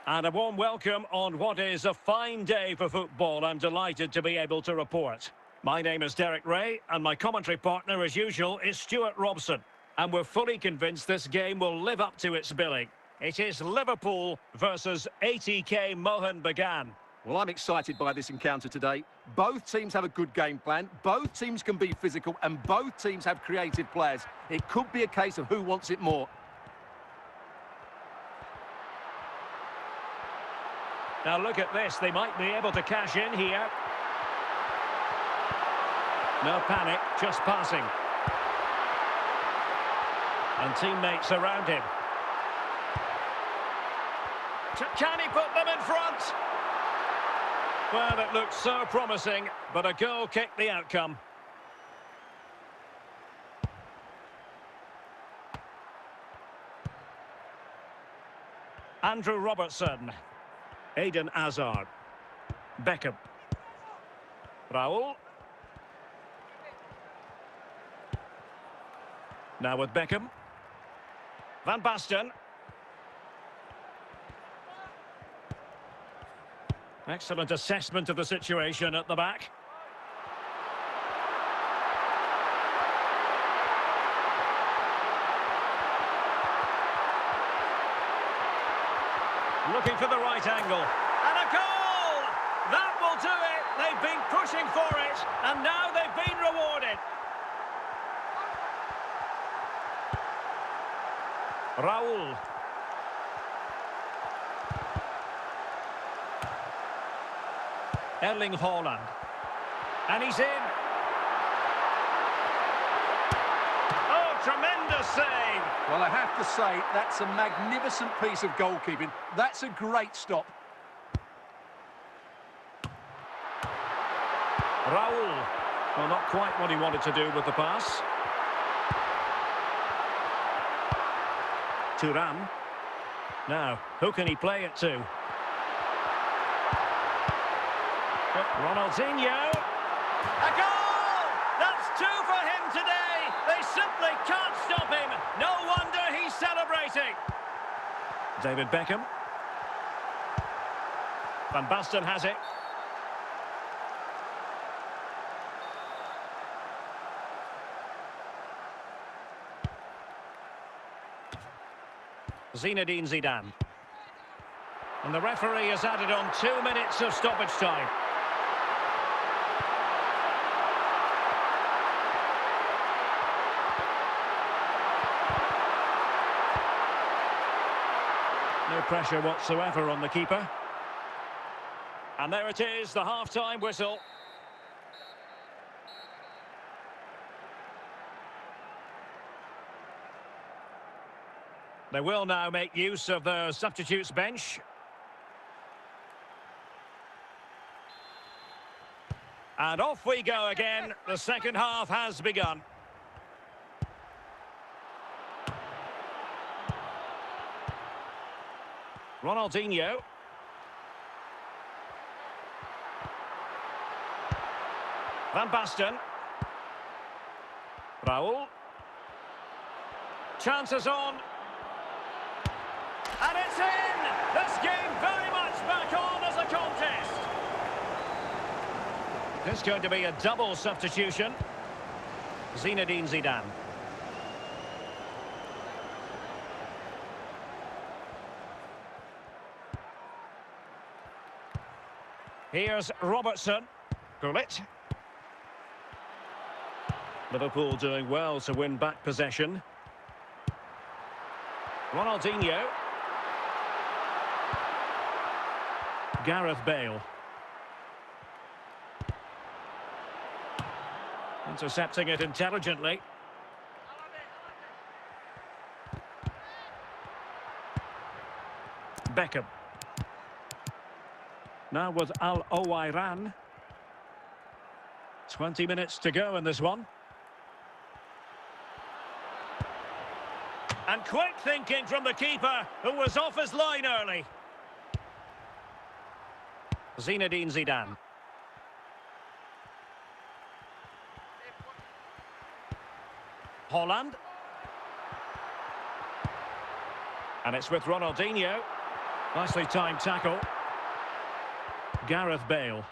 And a warm welcome on what is a fine day for football. I'm delighted to be able to report. My name is Derek Ray, and my commentary partner, as usual, is Stuart Robson. And we're fully convinced this game will live up to its billing. It is Liverpool versus ATK Mohun Bagan. Well, I'm excited by this encounter today. Both teams have a good game plan, both teams can be physical, and both teams have creative players. It could be a case of who wants it more. Now look at this, they might be able to cash in here. No panic, just passing. And teammates around him. Can he put them in front? Well, it looked so promising, but a goal kicked the outcome. Andrew Robertson. Eden Hazard. Beckham. Raul. Now with Beckham. Van Basten. Excellent assessment of the situation at the back. Looking for the right angle. And a goal! That will do it. They've been pushing for it, and now they've been rewarded. Raul. Erling Haaland. And he's in. Oh, tremendous save. Well, I have to say, that's a magnificent piece of goalkeeping. That's a great stop. Raul. Well, not quite what he wanted to do with the pass. Thuram. Now, who can he play it to? Ronaldinho. A goal! That's two for him today. They simply can't stop him. No wonder he's celebrating. David Beckham. Van Basten has it. Zinedine Zidane. And the referee has added on 2 minutes of stoppage time. No pressure whatsoever on the keeper. And there it is, the half-time whistle. They will now make use of the substitutes bench. And off we go again. The second half has begun. Ronaldinho. Van Basten. Raul. Chances on. And it's in! This game very much back on as a contest. It's going to be a double substitution. Zinedine Zidane. Here's Robertson. Gullit. Liverpool doing well to win back possession. Ronaldinho. Gareth Bale. Intercepting it intelligently. Beckham. Now with Al Owairan. 20 minutes to go in this one. And quick thinking from the keeper, who was off his line early. Zinedine Zidane. Haaland. And it's with Ronaldinho. Nicely timed tackle. Gareth Bale.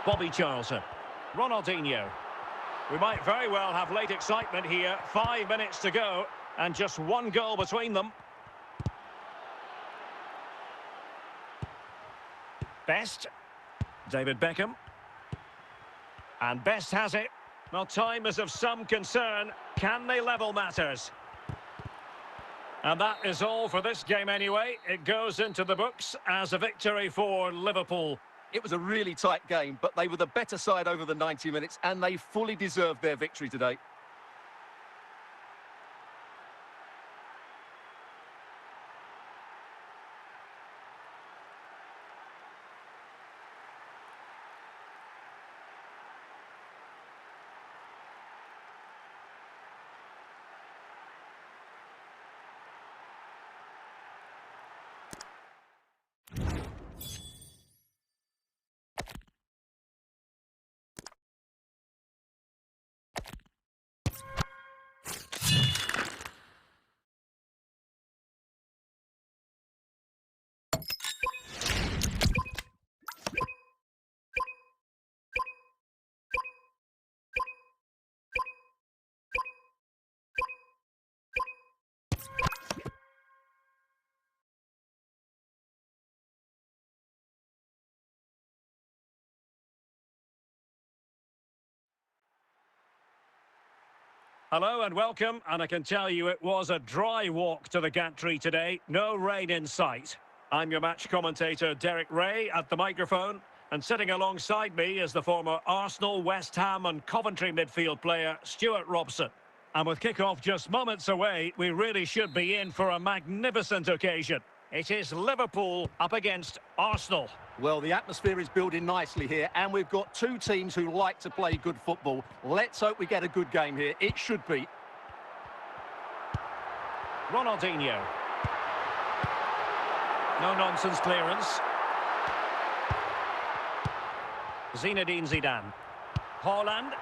Bobby Charlton. Ronaldinho. We might very well have late excitement here. 5 minutes to go and just one goal between them. Best. David Beckham. And Best has it. Well, time is of some concern. Can they level matters? And that is all for this game anyway. It goes into the books as a victory for Liverpool. It was a really tight game, but they were the better side over the 90 minutes, and they fully deserved their victory today. Hello and welcome, and I can tell you it was a dry walk to the gantry today. No rain in sight. I'm your match commentator, Derek Ray, at the microphone. And sitting alongside me is the former Arsenal, West Ham and Coventry midfield player, Stuart Robson. And with kick-off just moments away, we really should be in for a magnificent occasion. It is Liverpool up against Arsenal. Well, the atmosphere is building nicely here, and we've got two teams who like to play good football. Let's hope we get a good game here. It should be. Ronaldinho. No-nonsense clearance. Zinedine Zidane. Haaland.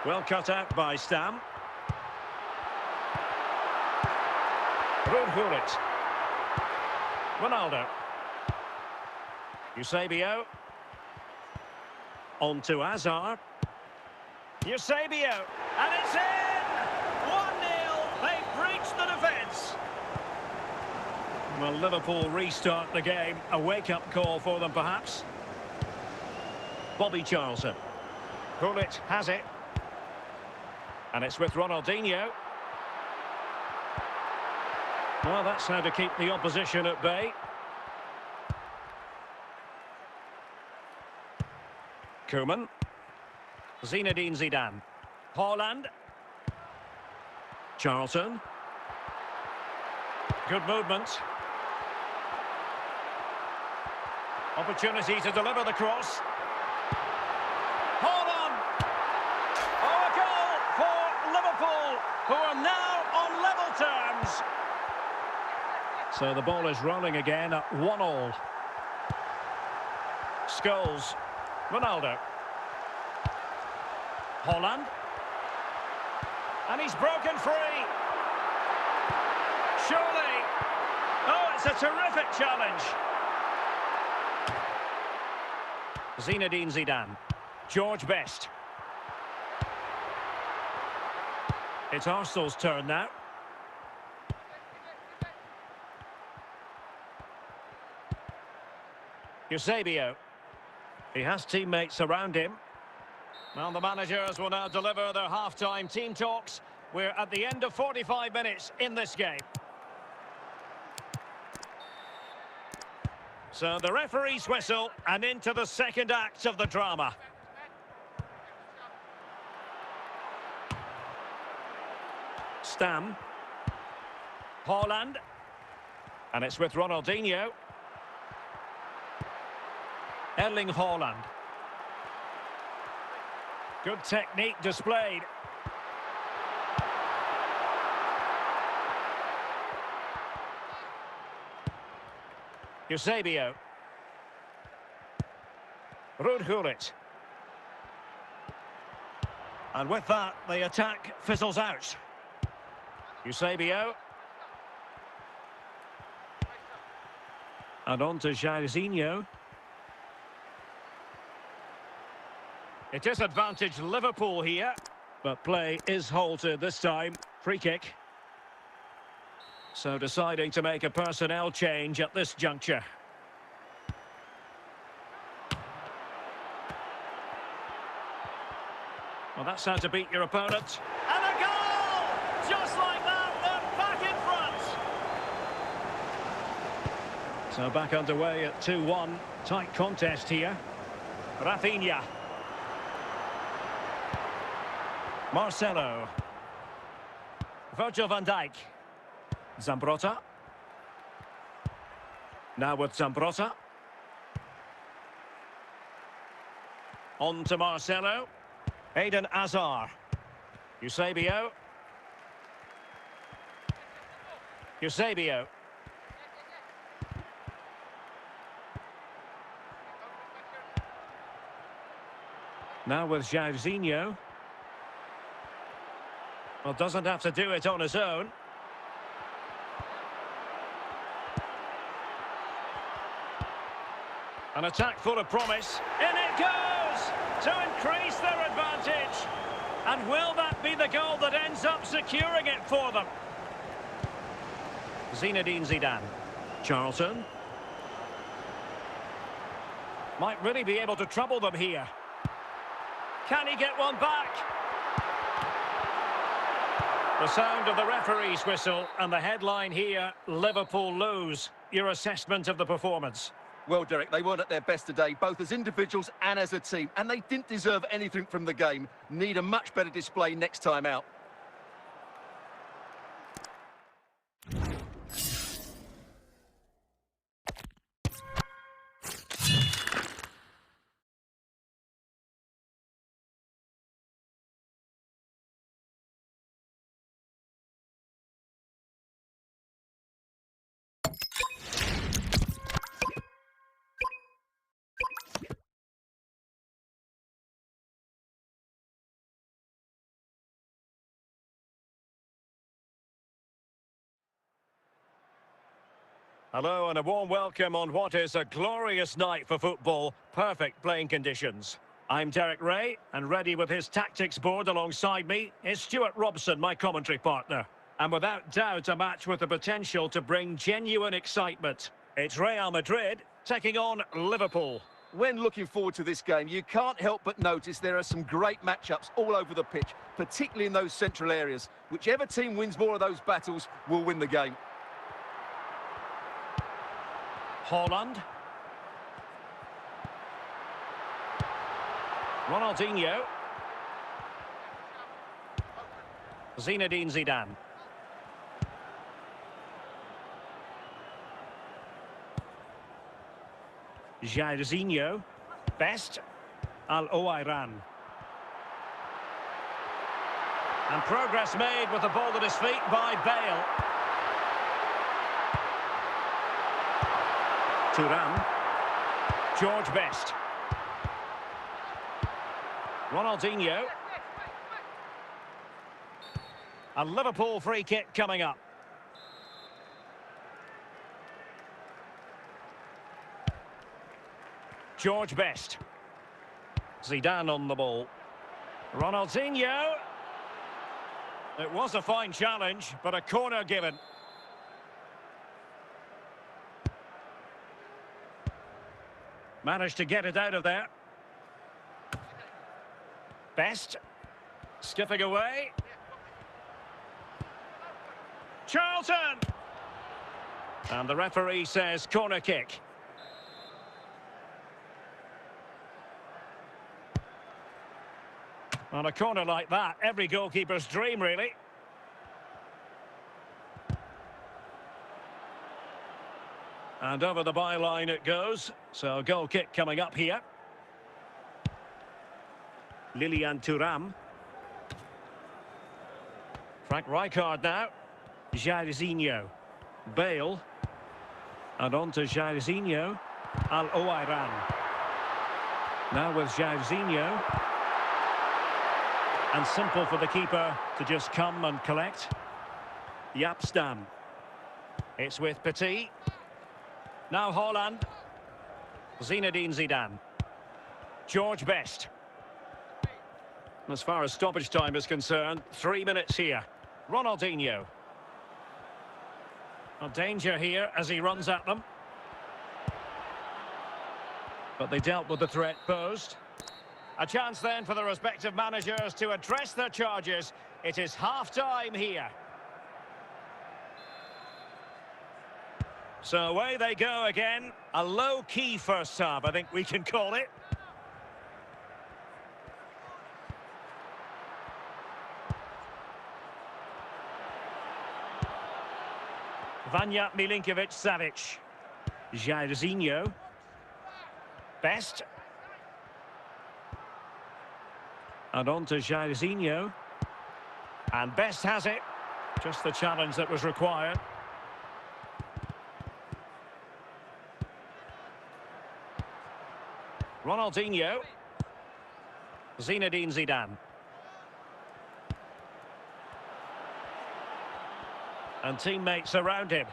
Well cut out by Stam. Ruud. Ronaldo. Eusebio. On to Hazard. Eusebio. And it's in! 1-0. They've breached the defence. Well, Liverpool restart the game. A wake-up call for them, perhaps. Bobby Charlton. Gullit has it. And it's with Ronaldinho. Well, that's how to keep the opposition at bay. Koeman. Zinedine Zidane. Haaland. Charlton. Good movement. Opportunity to deliver the cross. Haaland! Oh, a goal for Liverpool, who are now on level terms. So the ball is rolling again at 1-1. Scholes. Ronaldo. Haaland. And he's broken free. Surely. Oh, it's a terrific challenge. Zinedine Zidane. George Best. It's Arsenal's turn now. Eusebio. He has teammates around him. Well, the managers will now deliver their half-time team talks. We're at the end of 45 minutes in this game. So the referee's whistle and into the second act of the drama. Stam. Haaland. And it's with Ronaldinho. Erling Haaland. Good technique displayed. Eusebio. Ruud. And with that, the attack fizzles out. Eusebio. And on to Jairzinho. It disadvantaged Liverpool here, but play is halted this time. Free kick. So deciding to make a personnel change at this juncture. Well, that's how to beat your opponent. And a goal! Just like that, they're back in front. So back underway at 2-1. Tight contest here. Rafinha. Marcelo. Virgil van Dijk. Zambrotta. Now with Zambrotta. On to Marcelo. Eden Hazard. Eusebio. Eusebio. Now with Jairzinho. Well, doesn't have to do it on his own. An attack full of promise. In it goes! To increase their advantage. And will that be the goal that ends up securing it for them? Zinedine Zidane. Charlton. Might really be able to trouble them here. Can he get one back? The sound of the referee's whistle and the headline here, Liverpool lose. Your assessment of the performance? Well, Derek, they weren't at their best today, both as individuals and as a team, and they didn't deserve anything from the game. Need a much better display next time out. Hello and a warm welcome on what is a glorious night for football. Perfect playing conditions. I'm Derek Ray, and ready with his tactics board alongside me is Stuart Robson, my commentary partner. And without doubt, a match with the potential to bring genuine excitement. It's Real Madrid taking on Liverpool. When looking forward to this game, you can't help but notice there are some great matchups all over the pitch, particularly in those central areas. Whichever team wins more of those battles will win the game. Haaland. Ronaldinho. Zinedine Zidane. Jairzinho. Best. Al-Owairan. And progress made with the ball at his feet by Bale. Thuram. George Best. Ronaldinho. A Liverpool free kick coming up. George Best. Zidane on the ball. Ronaldinho. It was a fine challenge, but a corner given. Managed to get it out of there. Best. Skipping away. Charlton! And the referee says corner kick. On a corner like that, every goalkeeper's dream, really. And over the byline it goes. So goal kick coming up here. Lilian Thuram. Frank Rijkaard now. Jairzinho. Bale. And on to Jairzinho. Al-Owairan. Now with Jairzinho. And simple for the keeper to just come and collect. Yapstam. It's with Petit. Now Haaland. Zinedine Zidane. George Best. As far as stoppage time is concerned, 3 minutes here. Ronaldinho. A danger here as he runs at them. But they dealt with the threat posed. A chance then for the respective managers to address their charges. It is half-time here. So away they go again. A low-key first half, I think we can call it. Vanja Milinkovic-Savic. Jairzinho. Best. And on to Jairzinho. And Best has it. Just the challenge that was required. Ronaldinho. Zinedine Zidane. And teammates around him.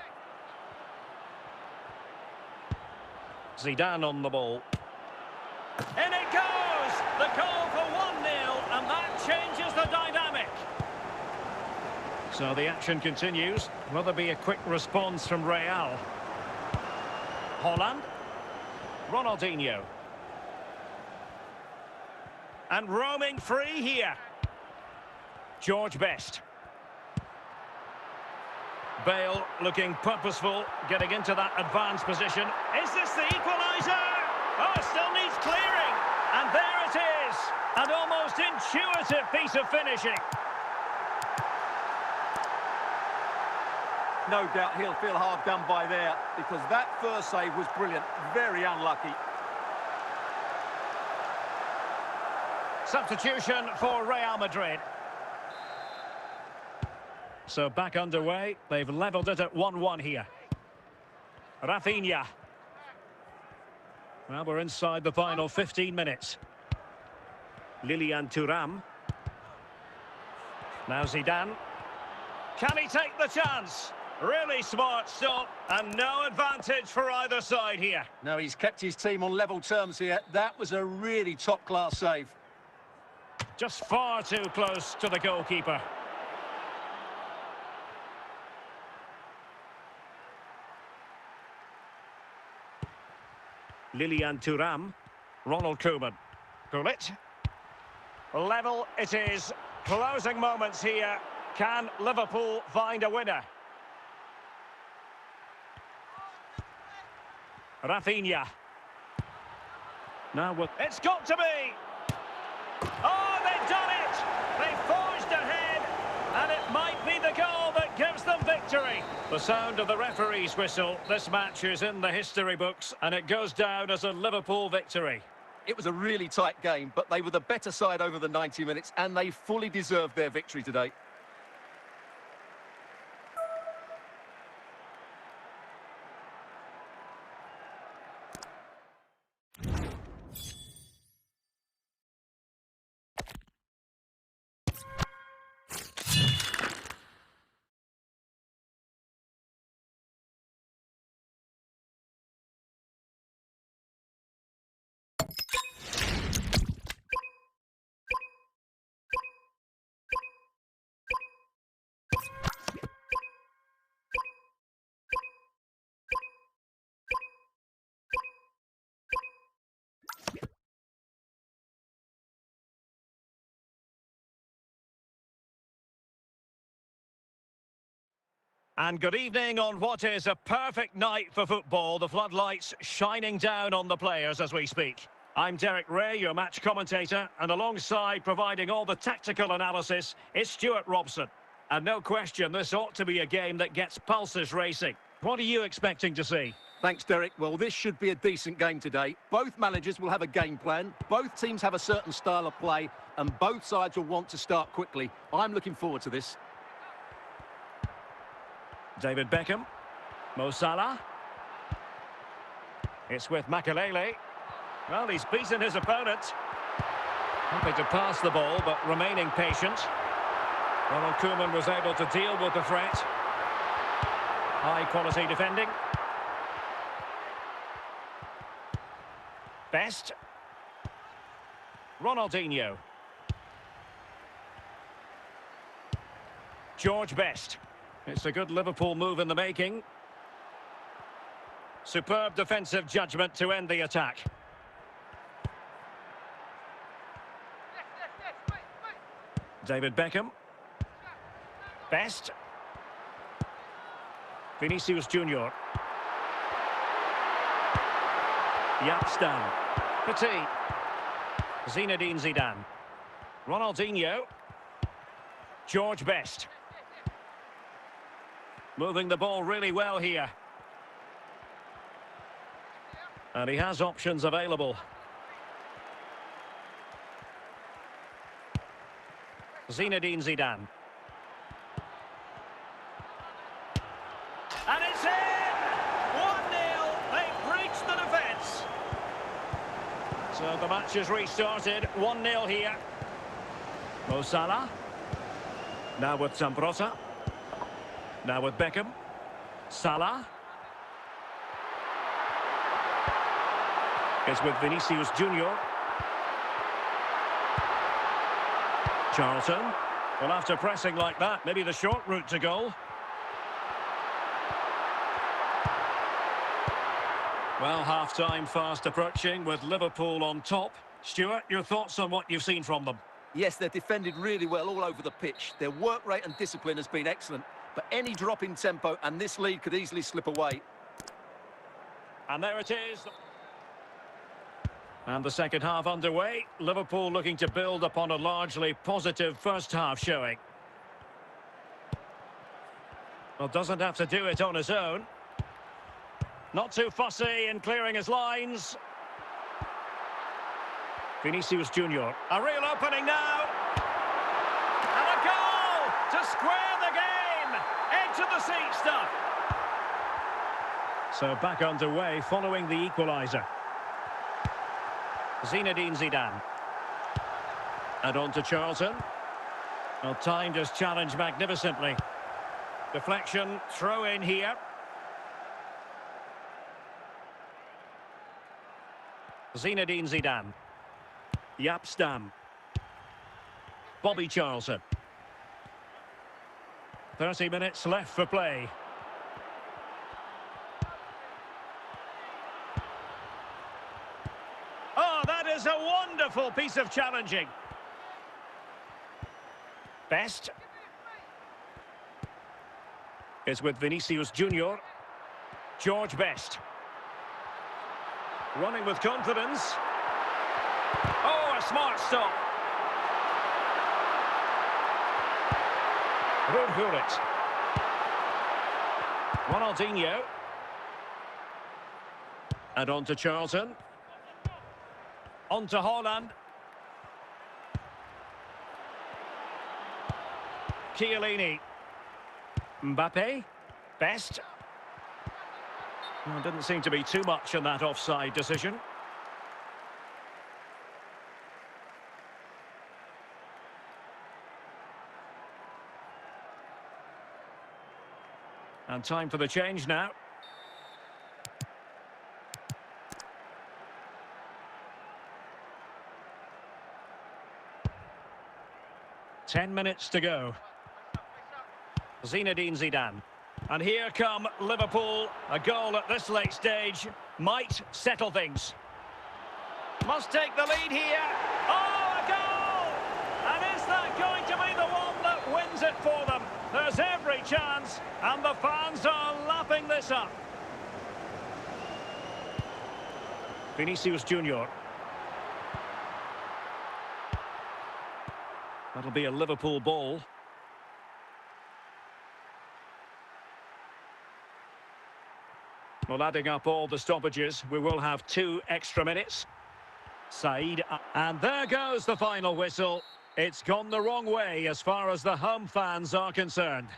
Zidane on the ball. In it goes! The goal for 1-0, and that changes the dynamic. So the action continues. Will there be a quick response from Real? Haaland. Ronaldinho. And roaming free here. George Best. Bale looking purposeful, getting into that advanced position. Is this the equaliser? Oh, it still needs clearing. And there it is. An almost intuitive piece of finishing. No doubt he'll feel hard done by there, because that first save was brilliant. Very unlucky. Substitution for Real Madrid. So back underway. They've levelled it at 1-1 here. Rafinha. Well, we're inside the final 15 minutes. Lilian Thuram. Now Zidane. Can he take the chance? Really smart stop, and no advantage for either side here. No, he's kept his team on level terms here. That was a really top-class save. Just far too close to the goalkeeper. Lilian Thuram. Ronald Koeman. Gullit. Level it is. Closing moments here. Can Liverpool find a winner? Rafinha. Now it's got to be. Oh, they've done it! They've forged ahead, and it might be the goal that gives them victory. The sound of the referee's whistle. This match is in the history books, and it goes down as a Liverpool victory. It was a really tight game, but they were the better side over the 90 minutes, and they fully deserved their victory today. And good evening on what is a perfect night for football. The floodlights shining down on the players as we speak. I'm Derek Ray, your match commentator, and alongside providing all the tactical analysis is Stuart Robson. And no question, this ought to be a game that gets pulses racing. What are you expecting to see? Thanks, Derek. Well, this should be a decent game today. Both managers will have a game plan. Both teams have a certain style of play, and both sides will want to start quickly. I'm looking forward to this. David Beckham. Mo Salah. It's with Makelele. Well, he's beaten his opponent. Happy to pass the ball, but remaining patient. Ronald Koeman was able to deal with the threat. High-quality defending. Best. Ronaldinho. George Best. It's a good Liverpool move in the making. Superb defensive judgment to end the attack. David Beckham. Best. Vinicius Junior. Yapstam. Petit. Zinedine Zidane. Ronaldinho. George Best. Moving the ball really well here. And he has options available. Zinedine Zidane. And it's in! 1-0. They've breached the defence. So the match has restarted. 1-0 here. Mo Salah. Now with Zambrotta. Now with Beckham. Salah. It's with Vinicius Junior. Charlton. Well, after pressing like that, maybe the short route to goal. Well, half-time fast approaching with Liverpool on top. Stuart, your thoughts on what you've seen from them? Yes, they're defended really well all over the pitch. Their work rate and discipline has been excellent. But any drop in tempo and this lead could easily slip away. And there it is. And the second half underway. Liverpool looking to build upon a largely positive first half showing. Well, doesn't have to do it on his own. Not too fussy in clearing his lines. Vinicius Junior. A real opening now. And a goal to square the game. Edge of the seat stuff. So back underway following the equaliser. Zinedine Zidane. And on to Charlton. Well, timed his challenge magnificently. Deflection, throw in here. Zinedine Zidane. Yapstam. Bobby Charlton. 30 minutes left for play. Oh, that is a wonderful piece of challenging. Best. Is with Vinicius Junior. George Best. Running with confidence. Oh, a smart stop. Ruud. Ronaldinho. And on to Charlton. On to Haaland. Chiellini. Mbappe. Best. Well, didn't seem to be too much in that offside decision. And time for the change now. Ten minutes to go. Zinedine Zidane. And here come Liverpool. A goal at this late stage might settle things. Must take the lead here. Oh, a goal! And is that going to be the one that wins it for them? There's every chance, and the fans are lapping this up. Vinicius Junior. That'll be a Liverpool ball. Well, adding up all the stoppages, we will have 2 extra minutes. Said, and there goes the final whistle. It's gone the wrong way as far as the home fans are concerned.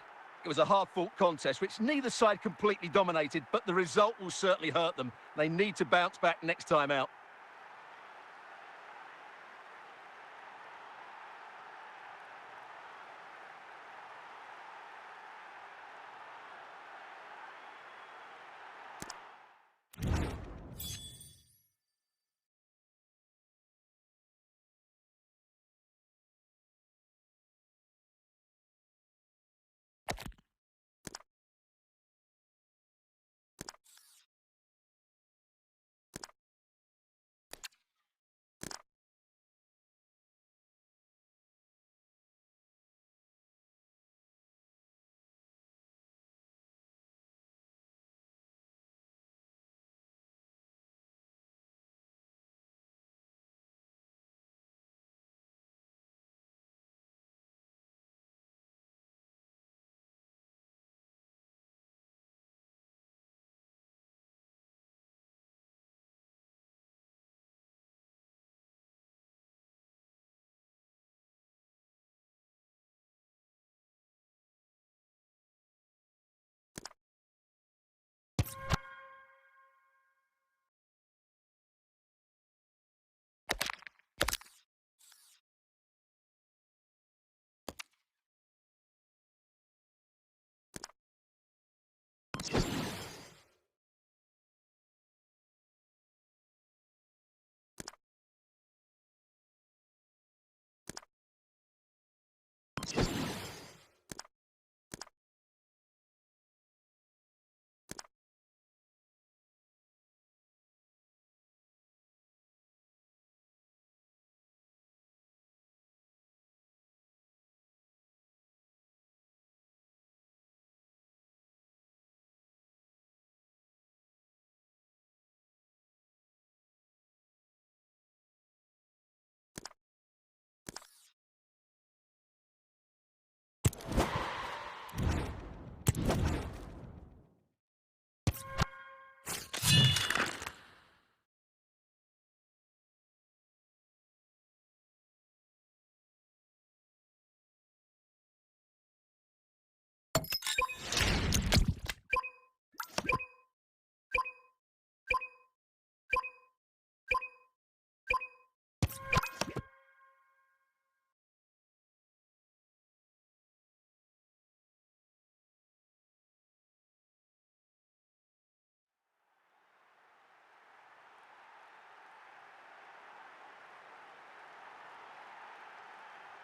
It was a hard-fought contest, which neither side completely dominated, but the result will certainly hurt them. They need to bounce back next time out.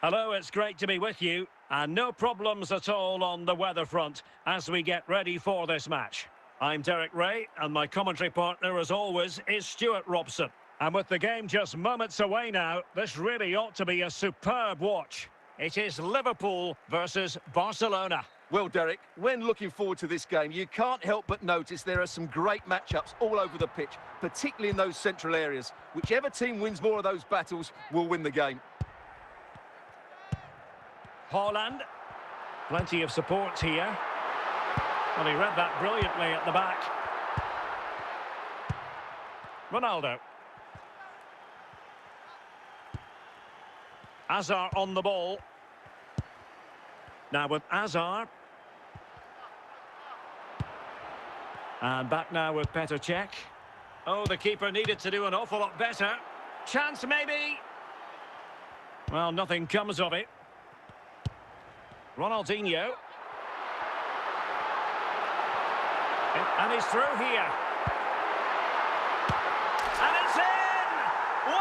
Hello, it's great to be with you. And no problems at all on the weather front as we get ready for this match. I'm Derek Ray, and my commentary partner, as always, is Stuart Robson. And with the game just moments away now, this really ought to be a superb watch. It is Liverpool versus Barcelona. Well, Derek, when looking forward to this game, you can't help but notice there are some great matchups all over the pitch, particularly in those central areas. Whichever team wins more of those battles will win the game. Haaland. Plenty of support here. Well, he read that brilliantly at the back. Ronaldo. Hazard on the ball. Now with Hazard. And back now with Petr Cech. Oh, the keeper needed to do an awful lot better. Chance maybe. Well, nothing comes of it. Ronaldinho. And he's through here. And it's in! 1-0.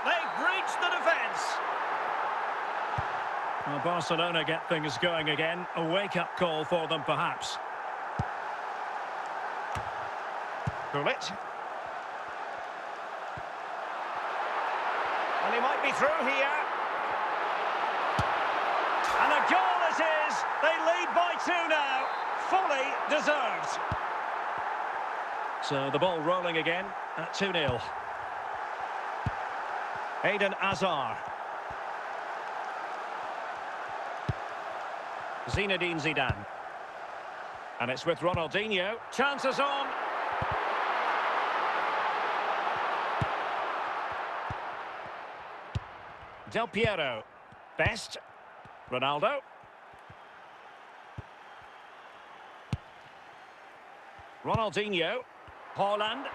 They've breached the defence. Well, Barcelona get things going again. A wake-up call for them, perhaps. Bullet. And he might be through here. And a goal it is. They lead by 2 now. Fully deserved. So the ball rolling again at 2-0. Eden Hazard. Zinedine Zidane. And it's with Ronaldinho. Chances on. Del Piero. Best. Ronaldo. Ronaldinho. Haaland.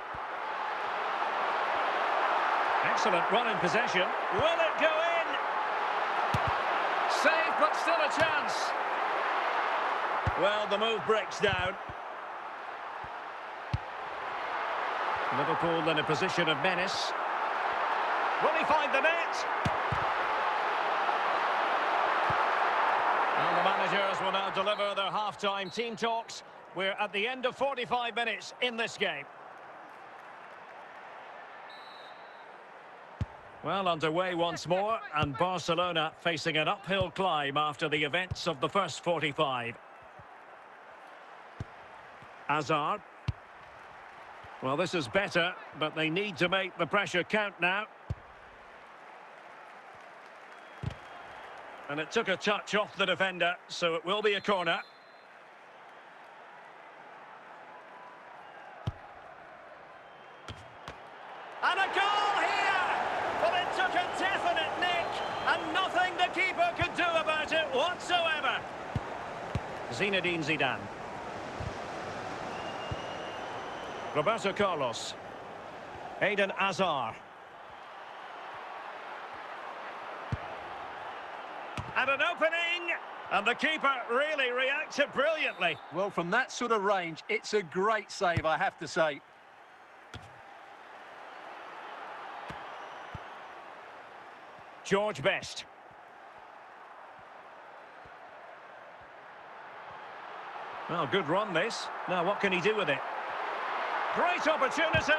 Excellent run in possession. Will it go in? Save, but still a chance. Well, the move breaks down. Liverpool in a position of menace. Will he find the net? And the managers will now deliver their half-time team talks. We're at the end of 45 minutes in this game. Well, underway once more, and Barcelona facing an uphill climb after the events of the first 45. Hazard. Well, this is better, but they need to make the pressure count now. And it took a touch off the defender, so it will be a corner. And a goal here! But it took a definite nick, and nothing the keeper could do about it whatsoever. Zinedine Zidane. Roberto Carlos. Eden Hazard. And an opening! And the keeper really reacted brilliantly. Well, from that sort of range, it's a great save, I have to say. George Best. Well, good run this. Now, what can he do with it? Great opportunity.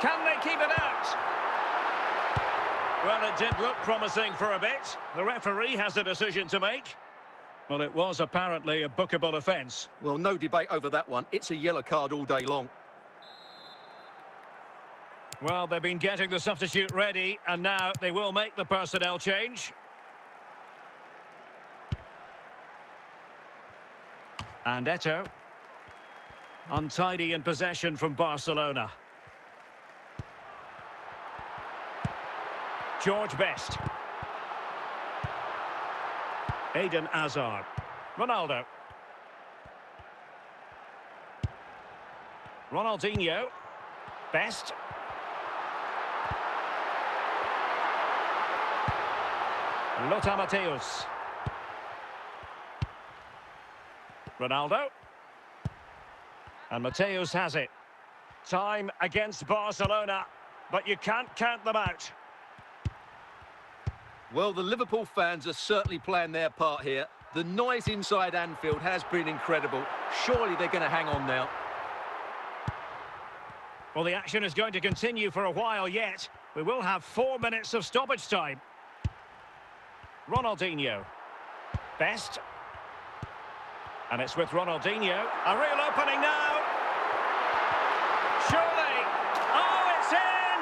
Can they keep it out? Well, it did look promising for a bit. The referee has a decision to make. Well, it was apparently a bookable offence. Well, no debate over that one. It's a yellow card all day long. Well, they've been getting the substitute ready, and now they will make the personnel change. And Eto'o. Untidy in possession from Barcelona. George Best. Eden Hazard. Ronaldo. Ronaldinho. Best. Lothar Matthäus. Ronaldo. And Matthäus has it. Time against Barcelona, but you can't count them out. Well, the Liverpool fans are certainly playing their part here. The noise inside Anfield has been incredible. Surely they're going to hang on now. Well, the action is going to continue for a while yet. We will have 4 minutes of stoppage time. Ronaldinho. Best. And it's with Ronaldinho. A real opening now. Surely. Oh, it's in!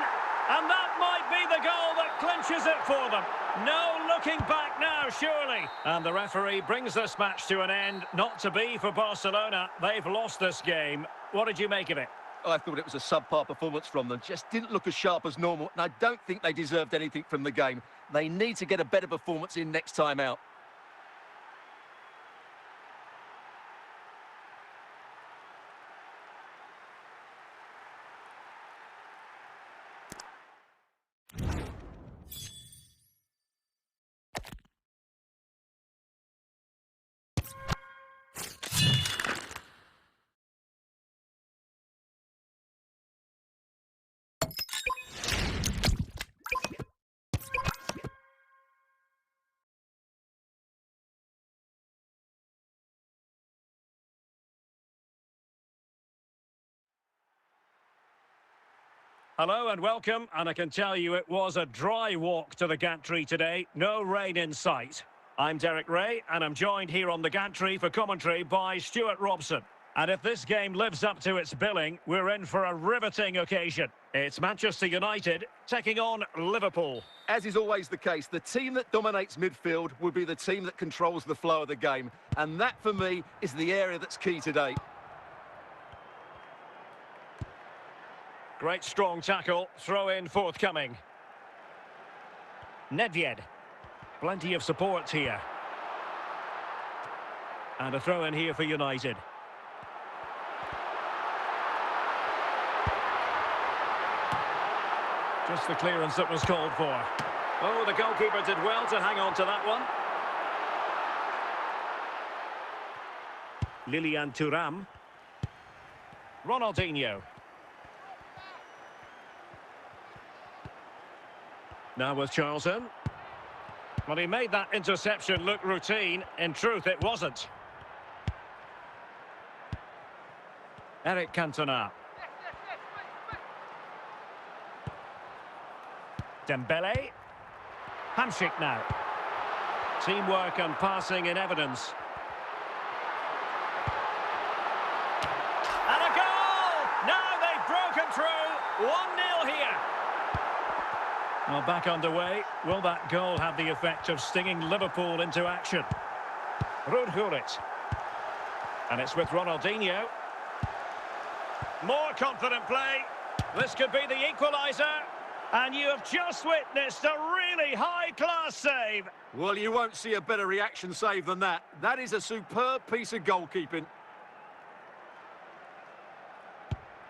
And that might be the goal that clinches it for them. No looking back now, surely. And the referee brings this match to an end. Not to be for Barcelona. They've lost this game. What did you make of it? I thought it was a subpar performance from them. Just didn't look as sharp as normal. And I don't think they deserved anything from the game. They need to get a better performance in next time out. Hello and welcome, and I can tell you it was a dry walk to the gantry today. No rain in sight. I'm Derek Ray, and I'm joined here on the gantry for commentary by Stuart Robson. And if this game lives up to its billing, we're in for a riveting occasion. It's Manchester United taking on Liverpool. As is always the case, the team that dominates midfield will be the team that controls the flow of the game. And that, for me, is the area that's key today. Great strong tackle, throw in forthcoming. Nedved, plenty of support here. And a throw in here for United. Just the clearance that was called for. Oh, the goalkeeper did well to hang on to that one. Lilian Thuram. Ronaldinho. Now with Charlton. Well, he made that interception look routine. In truth, it wasn't. Eric Cantona. Dembele. Hamsik now. Teamwork and passing in evidence. And a goal! Now they've broken through. 1-0 here. Well, back underway. Will that goal have the effect of stinging Liverpool into action? Rudhurit. And it's with Ronaldinho. More confident play. This could be the equaliser. And you have just witnessed a really high-class save. Well, you won't see a better reaction save than that. That is a superb piece of goalkeeping.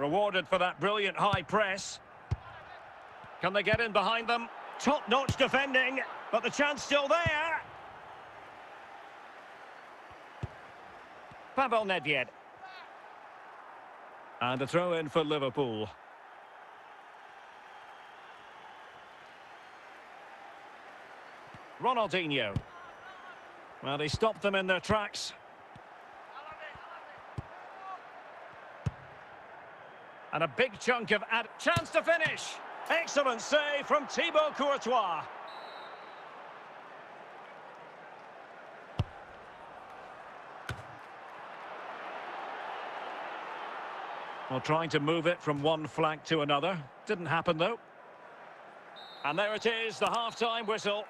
Rewarded for that brilliant high press. Can they get in behind them? Top-notch defending, but the chance still there. Pavel Nedved. And a throw-in for Liverpool. Ronaldinho. Well, he stopped them in their tracks. And a big chunk of chance to finish. Excellent save from Thibaut Courtois. Well, trying to move it from one flank to another. Didn't happen, though. And there it is, the half-time whistle.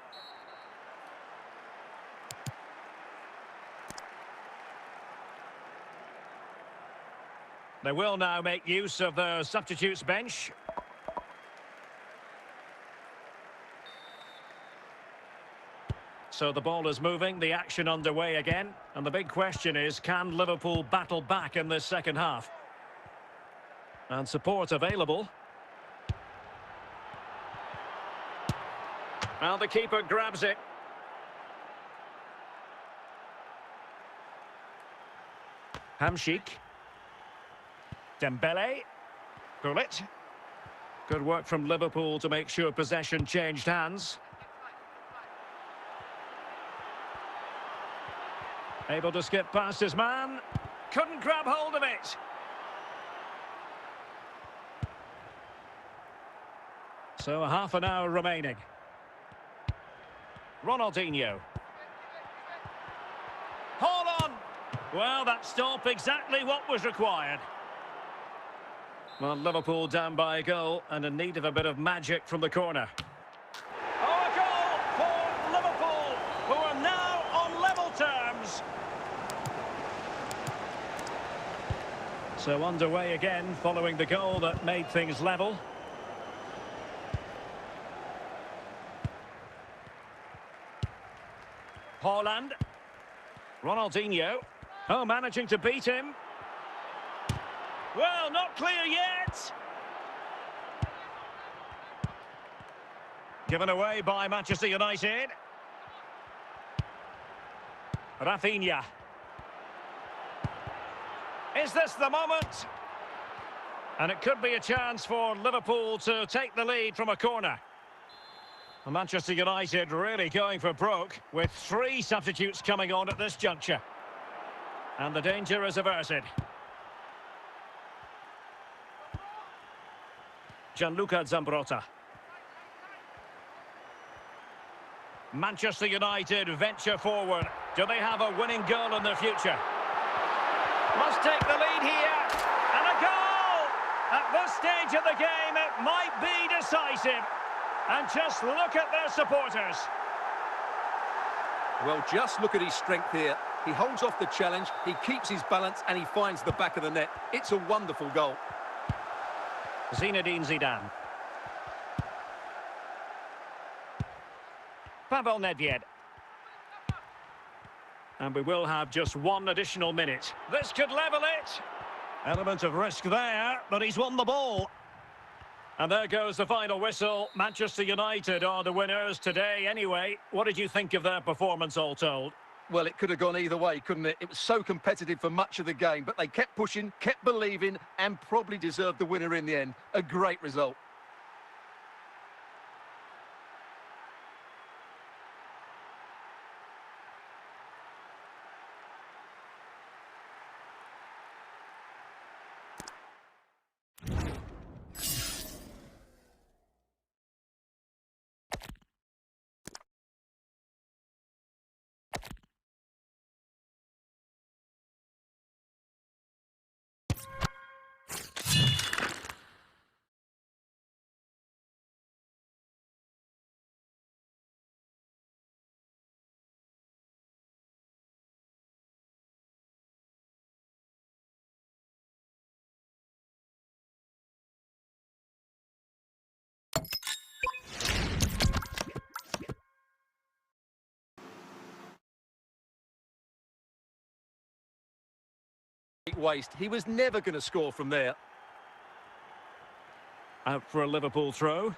They will now make use of the substitutes bench. So the ball is moving, the action underway again. And the big question is, can Liverpool battle back in this second half? And support available. Well, the keeper grabs it. Hamsik. Dembele. Gullit. Good work from Liverpool to make sure possession changed hands. Able to skip past his man. Couldn't grab hold of it. So a half an hour remaining. Ronaldinho. Hold on! Well, that stop exactly what was required. Well, Liverpool down by a goal and in need of a bit of magic from the corner. Oh, a goal for Liverpool, who are now on level terms. So underway again following the goal that made things level. Haaland. Ronaldinho. Oh, managing to beat him. Well, not clear yet. Given away by Manchester United. Rafinha. Is this the moment? And it could be a chance for Liverpool to take the lead from a corner. Manchester United really going for broke with 3 substitutes coming on at this juncture. And the danger is averted. Gianluca Zambrotta. Manchester United venture forward. Do they have a winning goal in their future? Must take the lead here. And a goal! At this stage of the game, it might be decisive. And just look at their supporters. Well, just look at his strength here. He holds off the challenge, he keeps his balance, and he finds the back of the net. It's a wonderful goal. Zinedine Zidane. Pavel Nedved. And we will have just 1 additional minute. This could level it. Element of risk there, but he's won the ball. And there goes the final whistle. Manchester United are the winners today anyway. What did you think of their performance all told? Well, it could have gone either way, couldn't it? It was so competitive for much of the game, but they kept pushing, kept believing, and probably deserved the winner in the end. A great result. Waste. He was never going to score from there. Out for a Liverpool throw.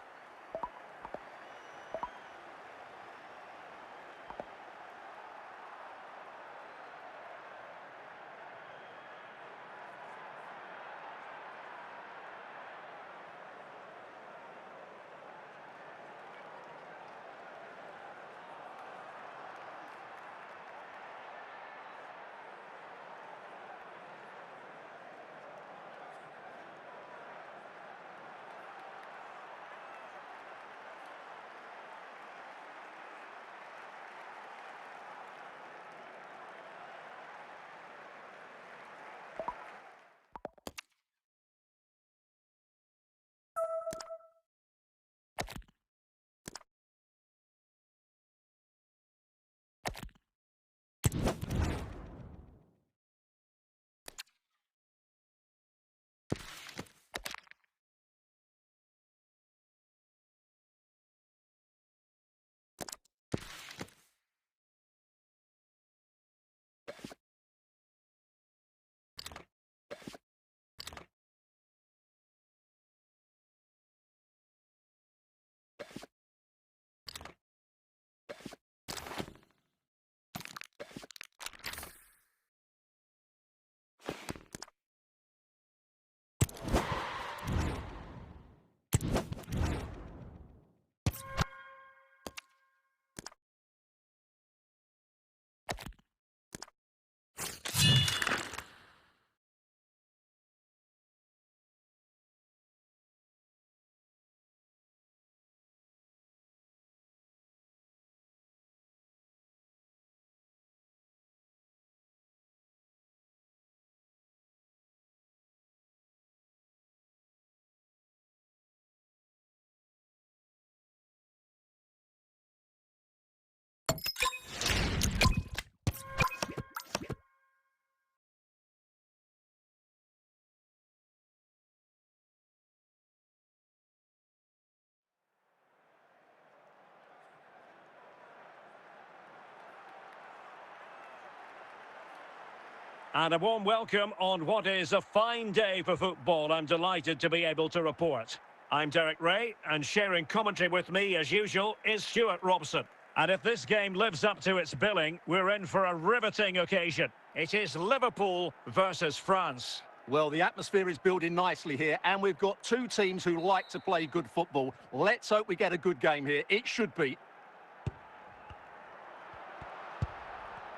And a warm welcome on what is a fine day for football. I'm delighted to be able to report. I'm Derek Ray, and sharing commentary with me, as usual, is Stuart Robson. And if this game lives up to its billing, we're in for a riveting occasion. It is Liverpool versus France. Well, the atmosphere is building nicely here, and we've got two teams who like to play good football. Let's hope we get a good game here. It should be.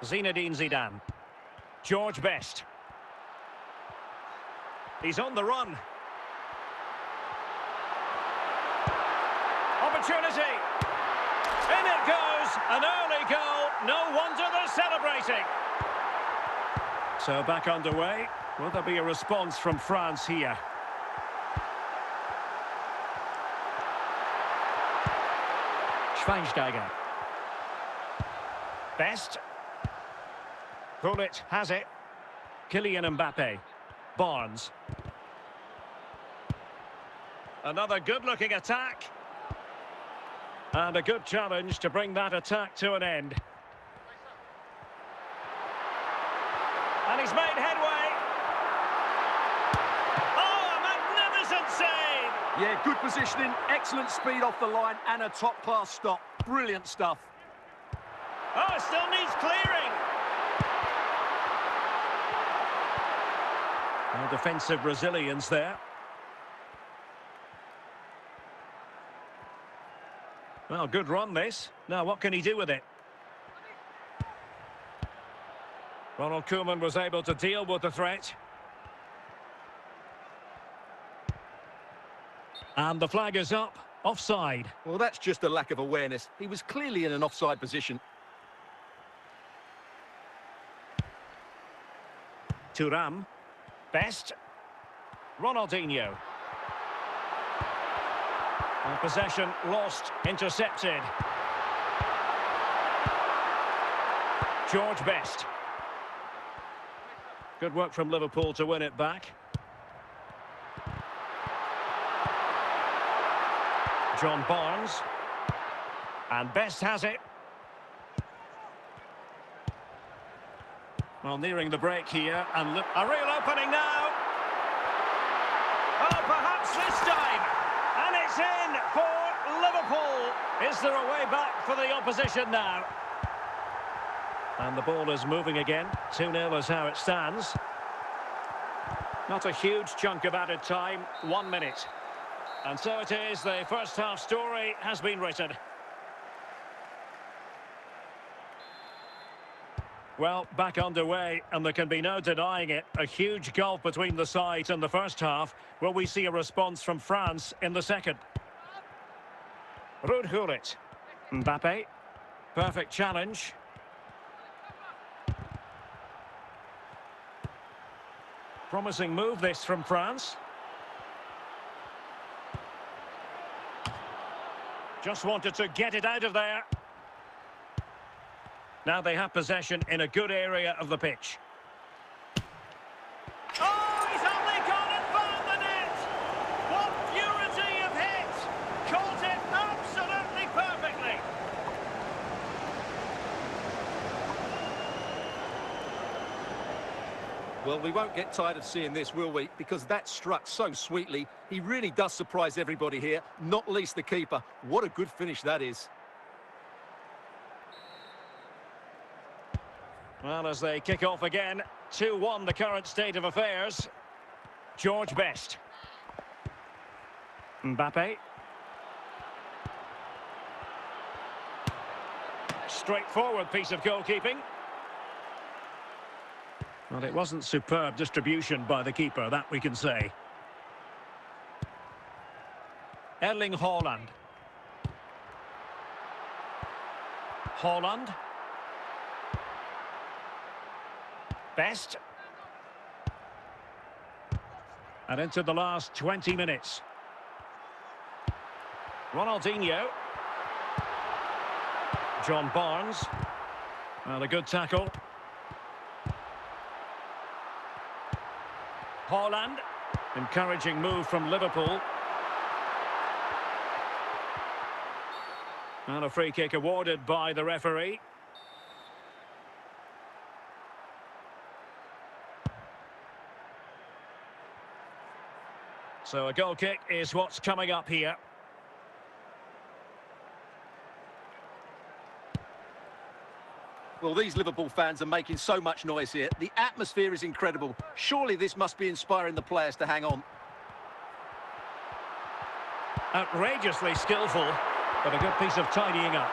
Zinedine Zidane. George Best. He's on the run. Opportunity. In it goes. An early goal. No wonder they're celebrating. So back underway. Will there be a response from France here? Schweinsteiger. Best. Gullit has it. Kylian Mbappe. Barnes. Another good-looking attack. And a good challenge to bring that attack to an end. And he's made headway. Oh, a magnificent save! Yeah, good positioning, excellent speed off the line, and a top-class stop. Brilliant stuff. Oh, it still needs clearing. Well, defensive resilience there. Well, good run this. Now, what can he do with it? Ronald Koeman was able to deal with the threat. And the flag is up. Offside. Well, that's just a lack of awareness. He was clearly in an offside position. Thuram. Best. Ronaldinho. And possession lost, intercepted. George Best. Good work from Liverpool to win it back. John Barnes. And Best has it. Well, nearing the break here, and a real opening now. Oh, perhaps this time. And it's in for Liverpool. Is there a way back for the opposition now? And the ball is moving again. 2-0 is how it stands. Not a huge chunk of added time. 1 minute. And so it is. The first half story has been written. Well, back underway, and there can be no denying it. A huge gulf between the sides in the first half. Will we see a response from France in the second? Ruud Gullit. Mbappe. Perfect challenge. Promising move this from France. Just wanted to get it out of there. Now they have possession in a good area of the pitch. Oh, he's only gone and found the net! What purity of hit! Caught it absolutely perfectly! Well, we won't get tired of seeing this, will we? Because that struck so sweetly. He really does surprise everybody here, not least the keeper. What a good finish that is. Well, as they kick off again, 2-1 the current state of affairs. George Best. Mbappe. Straightforward piece of goalkeeping. Well, it wasn't superb distribution by the keeper, that we can say. Erling Haaland. Haaland. Best. And into the last 20 minutes. Ronaldinho. John Barnes. Well, a good tackle. Haaland. Encouraging move from Liverpool. And a free kick awarded by the referee. So a goal kick is what's coming up here. Well, these Liverpool fans are making so much noise here. The atmosphere is incredible. Surely this must be inspiring the players to hang on. Outrageously skillful, but a good piece of tidying up.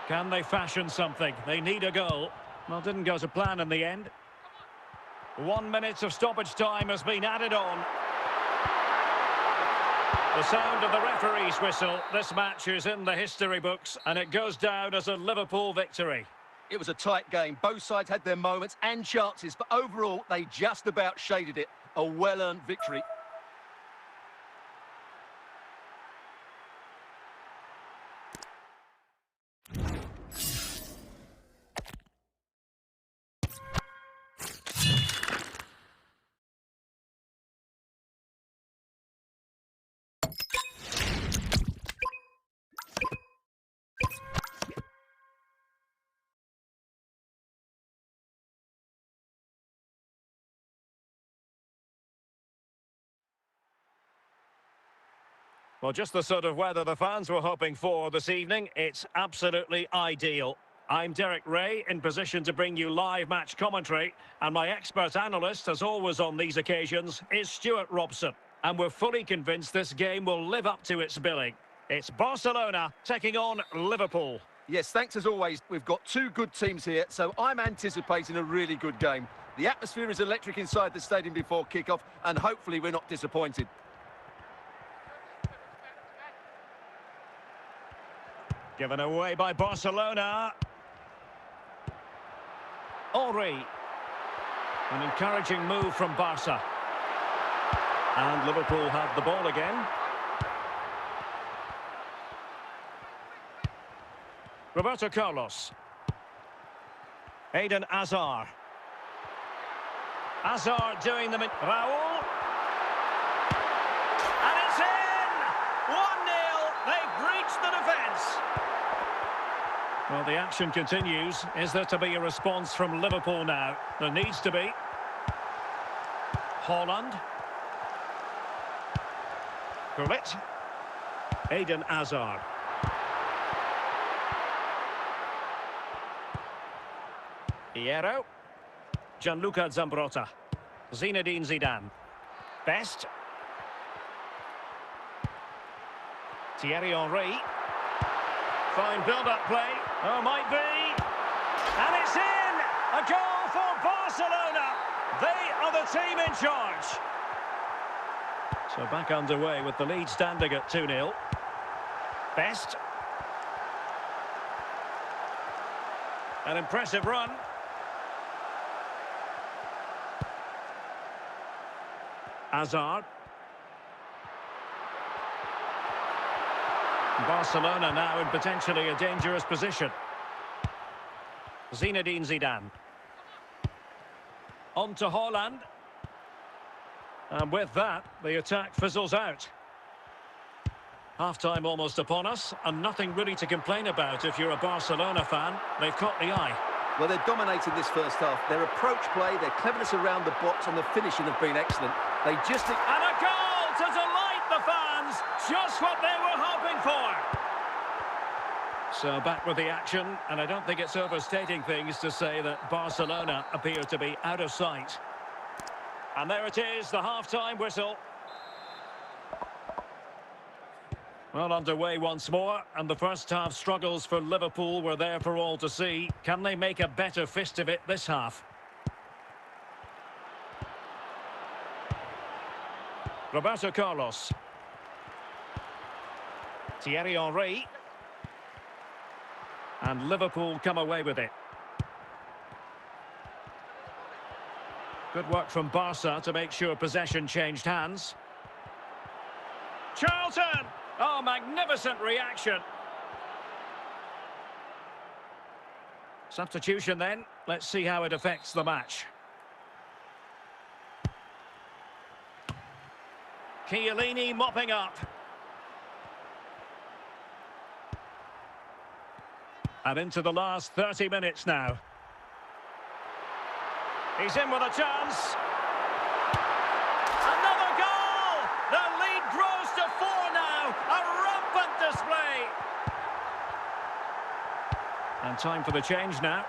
Can they fashion something? They need a goal. Well, didn't go to plan in the end. 1 minute of stoppage time has been added on. The sound of the referee's whistle. This match is in the history books, and it goes down as a Liverpool victory. It was a tight game. Both sides had their moments and chances, but overall, they just about shaded it. A well-earned victory. Well, just the sort of weather the fans were hoping for this evening. It's absolutely ideal. I'm Derek Ray, in position to bring you live match commentary, and my expert analyst, as always on these occasions, is Stuart Robson. And we're fully convinced this game will live up to its billing. It's Barcelona taking on Liverpool. Yes, thanks as always. We've got two good teams here, so I'm anticipating a really good game. The atmosphere is electric inside the stadium before kick-off, and hopefully we're not disappointed. Given away by Barcelona. Henry. An encouraging move from Barca. And Liverpool have the ball again. Roberto Carlos. Eden Hazard. Hazard doing them in. Raul. And it's in! 1-0. They've breached the defence. Well, the action continues. Is there to be a response from Liverpool now? There needs to be. Haaland. Gullit. Eden Hazard. Hierro. Gianluca Zambrotta. Zinedine Zidane. Best. Thierry Henry. Fine build-up play. Oh, might be. And it's in! A goal for Barcelona. They are the team in charge. So back underway with the lead standing at 2-0. Best. An impressive run. Hazard. Barcelona now in potentially a dangerous position. Zinedine Zidane. On to Haaland. And with that, the attack fizzles out. Half-time almost upon us, and nothing really to complain about if you're a Barcelona fan. They've caught the eye. Well, they're dominating this first half. Their approach play, their cleverness around the box and the finishing have been excellent. They just... And a goal to delight the fans! Just what they were hoping for! So back with the action, and I don't think it's overstating things to say that Barcelona appear to be out of sight. And there it is, the half-time whistle. Well, underway once more, and the first half struggles for Liverpool were there for all to see. Can they make a better fist of it this half? Roberto Carlos. Thierry Henry. And Liverpool come away with it. Good work from Barca to make sure possession changed hands. Charlton! Oh, magnificent reaction. Substitution then. Let's see how it affects the match. Chiellini mopping up. And into the last 30 minutes now. He's in with a chance. And time for the change now.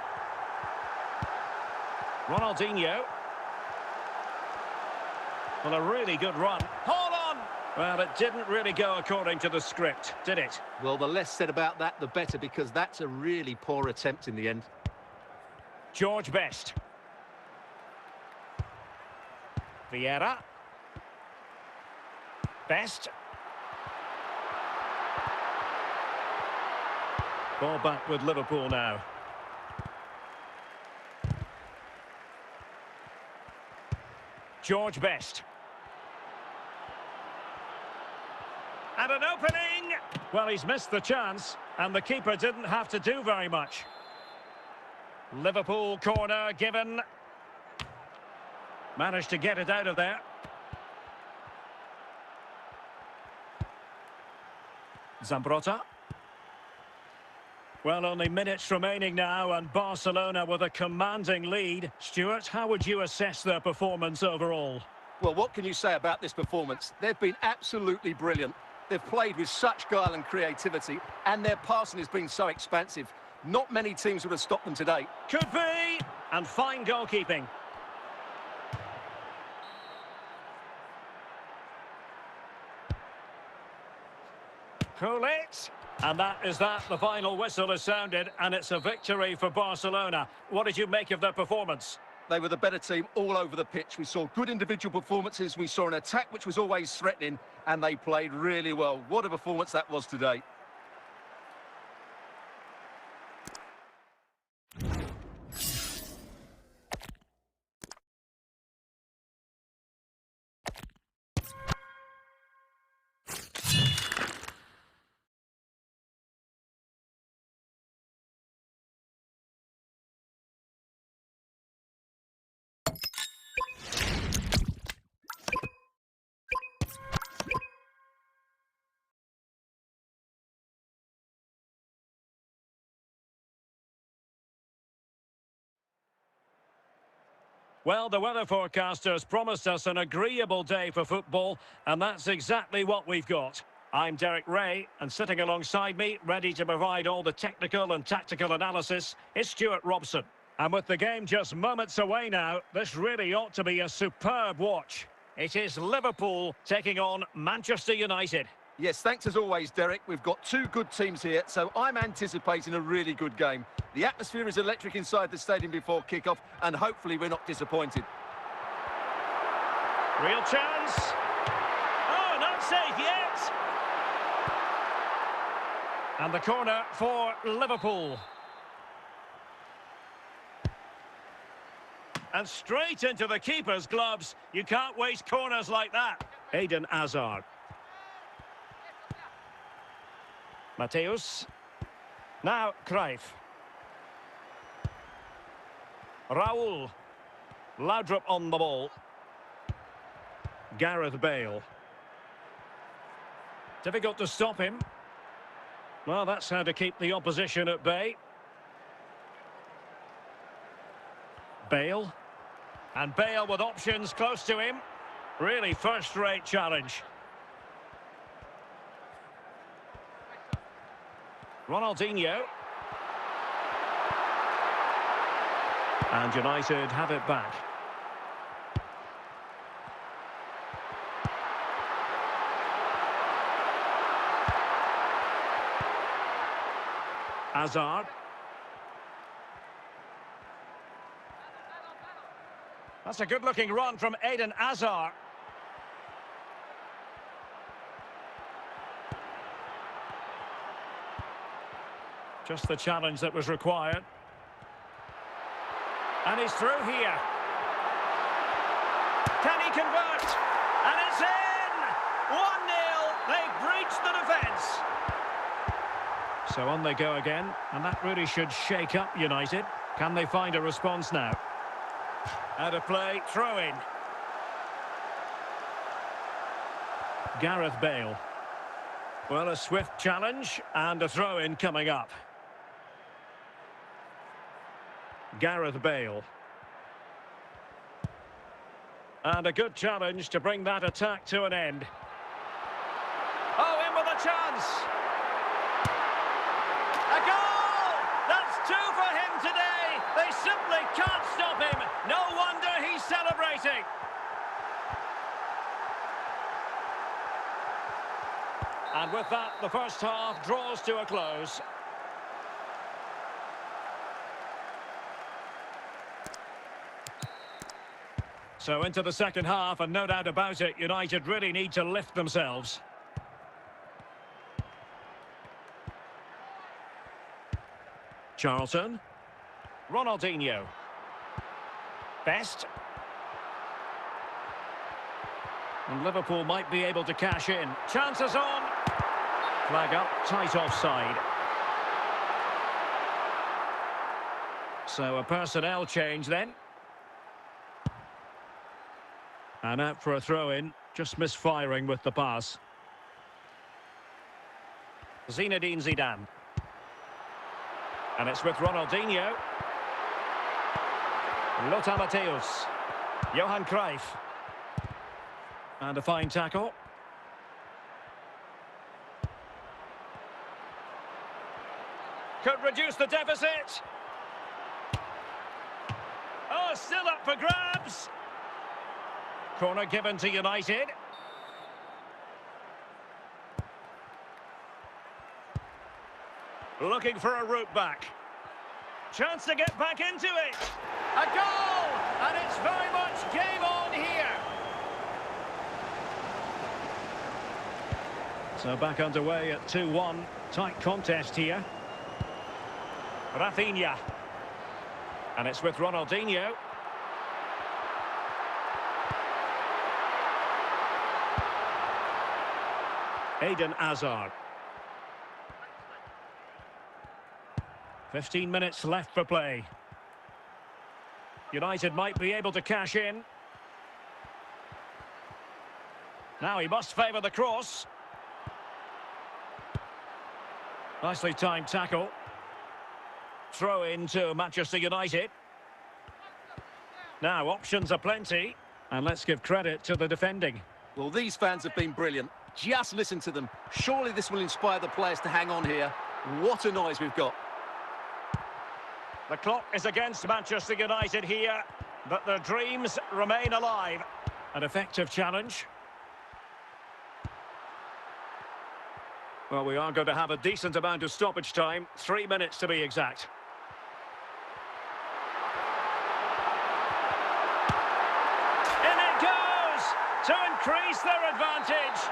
Ronaldinho. Well, a really good run. Hold on! Well, it didn't really go according to the script, did it? Well, the less said about that, the better, because that's a really poor attempt in the end. George Best. Vieira. Best. Ball back with Liverpool now. George Best. And an opening! Well, he's missed the chance, and the keeper didn't have to do very much. Liverpool corner given. Managed to get it out of there. Zambrotta. Well, only minutes remaining now, and Barcelona with a commanding lead. Stuart, how would you assess their performance overall? Well, what can you say about this performance? They've been absolutely brilliant. They've played with such guile and creativity, and their passing has been so expansive. Not many teams would have stopped them today. Could be! And fine goalkeeping. Pull it. And that is that. The final whistle is sounded, and it's a victory for Barcelona. What did you make of their performance? They were the better team all over the pitch. We saw good individual performances. We saw an attack which was always threatening, and they played really well. What a performance that was today. Well, the weather forecasters promised us an agreeable day for football, and that's exactly what we've got. I'm Derek Ray, and sitting alongside me, ready to provide all the technical and tactical analysis, is Stuart Robson. And with the game just moments away now, this really ought to be a superb watch. It is Liverpool taking on Manchester United. Yes, thanks as always, Derek. We've got two good teams here, so I'm anticipating a really good game. The atmosphere is electric inside the stadium before kick-off, and hopefully we're not disappointed. Real chance. Oh, not safe yet. And the corner for Liverpool. And straight into the keeper's gloves. You can't waste corners like that. Eden Hazard. Mateus. Now Cruyff. Raul. Laudrup on the ball. Gareth Bale. Difficult to stop him. Well, that's how to keep the opposition at bay. Bale. And Bale with options close to him. Really first-rate challenge. Ronaldinho. And United have it back. Hazard. That's a good-looking run from Eden Hazard. Just the challenge that was required. And he's through here. Can he convert? And it's in! 1-0. They've breached the defence. So on they go again. And that really should shake up United. Can they find a response now? Out of play, throw in. Gareth Bale. Well, a swift challenge and a throw-in coming up. Gareth Bale. And a good challenge to bring that attack to an end. Oh, in with a chance! A goal! That's 2-1! for him today. They simply can't stop him. No wonder he's celebrating. And with that, the first half draws to a close. So into the second half, and no doubt about it, United really need to lift themselves. Charlton. Ronaldinho. Best. And Liverpool might be able to cash in. Chances on. Flag up, tight offside. So a personnel change then. And out for a throw-in, just misfiring with the pass. Zinedine Zidane. And it's with Ronaldinho. Lothar Matthäus. Johan Cruyff. And a fine tackle. Could reduce the deficit. Oh, still up for grabs. Corner given to United. Looking for a route back. Chance to get back into it. A goal! And it's very much game on here. So back underway at 2-1. Tight contest here. Rafinha. And it's with Ronaldinho. Eden Hazard. 15 minutes left for play. United might be able to cash in. Now he must favour the cross. Nicely timed tackle. Throw in to Manchester United. Now options are plenty. And let's give credit to the defending. Well, these fans have been brilliant. Just listen to them. Surely this will inspire the players to hang on here. What a noise we've got. The clock is against Manchester United here, but their dreams remain alive. An effective challenge. Well, we are going to have a decent amount of stoppage time. 3 minutes to be exact. In it goes! To increase their advantage.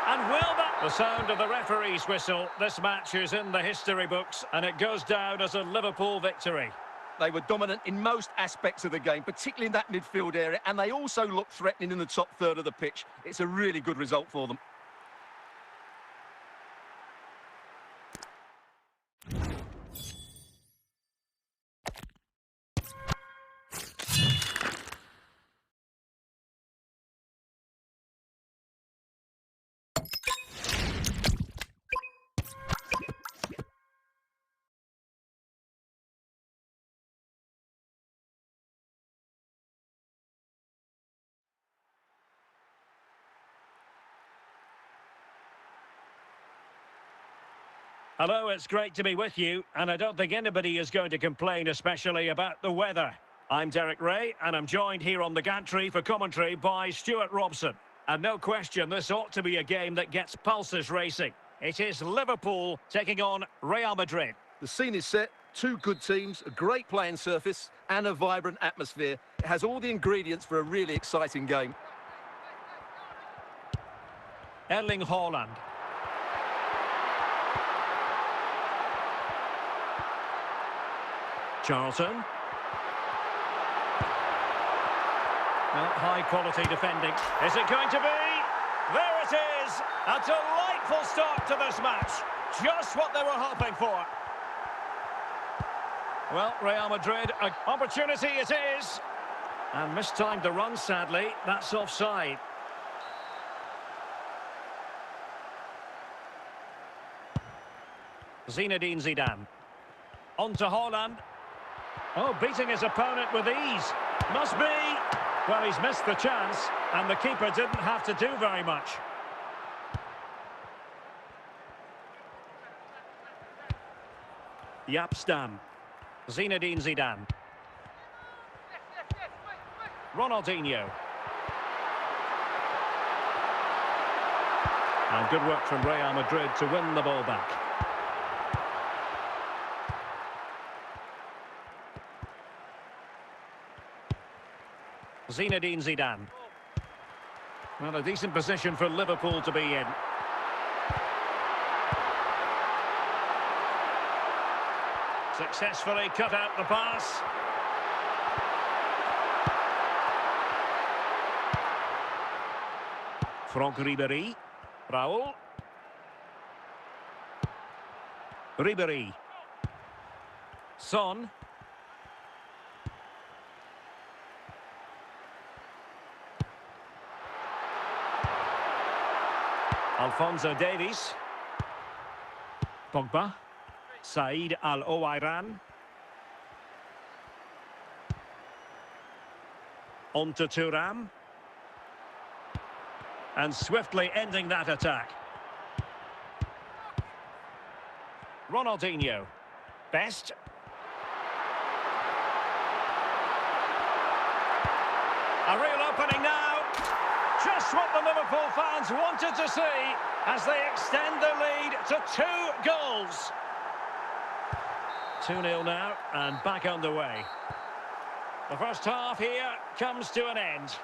And will that... The sound of the referee's whistle. This match is in the history books, and it goes down as a Liverpool victory. They were dominant in most aspects of the game, particularly in that midfield area, and they also looked threatening in the top third of the pitch. It's a really good result for them. Hello, it's great to be with you, and I don't think anybody is going to complain, especially about the weather. I'm Derek Ray, and I'm joined here on the gantry for commentary by Stuart Robson. And no question, this ought to be a game that gets pulses racing. It is Liverpool taking on Real Madrid. The scene is set, two good teams, a great playing surface, and a vibrant atmosphere. It has all the ingredients for a really exciting game. Erling Haaland. Charlton. Well, high-quality defending. Is it going to be? There it is! A delightful start to this match. Just what they were hoping for. Well, Real Madrid, an opportunity it is. And mistimed the run, sadly. That's offside. Zinedine Zidane. On to Haaland. Oh, beating his opponent with ease. Must be. Well, he's missed the chance, and the keeper didn't have to do very much. Yapstam. Zinedine Zidane. Ronaldinho. And good work from Real Madrid to win the ball back. Zinedine Zidane. Well, a decent position for Liverpool to be in. Successfully cut out the pass. Franck Ribéry. Raul. Ribéry. Son. Alphonso Davies. Pogba. Saïd Al-Owairan. On to Thuram. And swiftly ending that attack. Ronaldinho. Best. A real opening now. Just what the Liverpool fans wanted to see as they extend their lead to 2 goals. 2-0 now and back underway. The first half here comes to an end.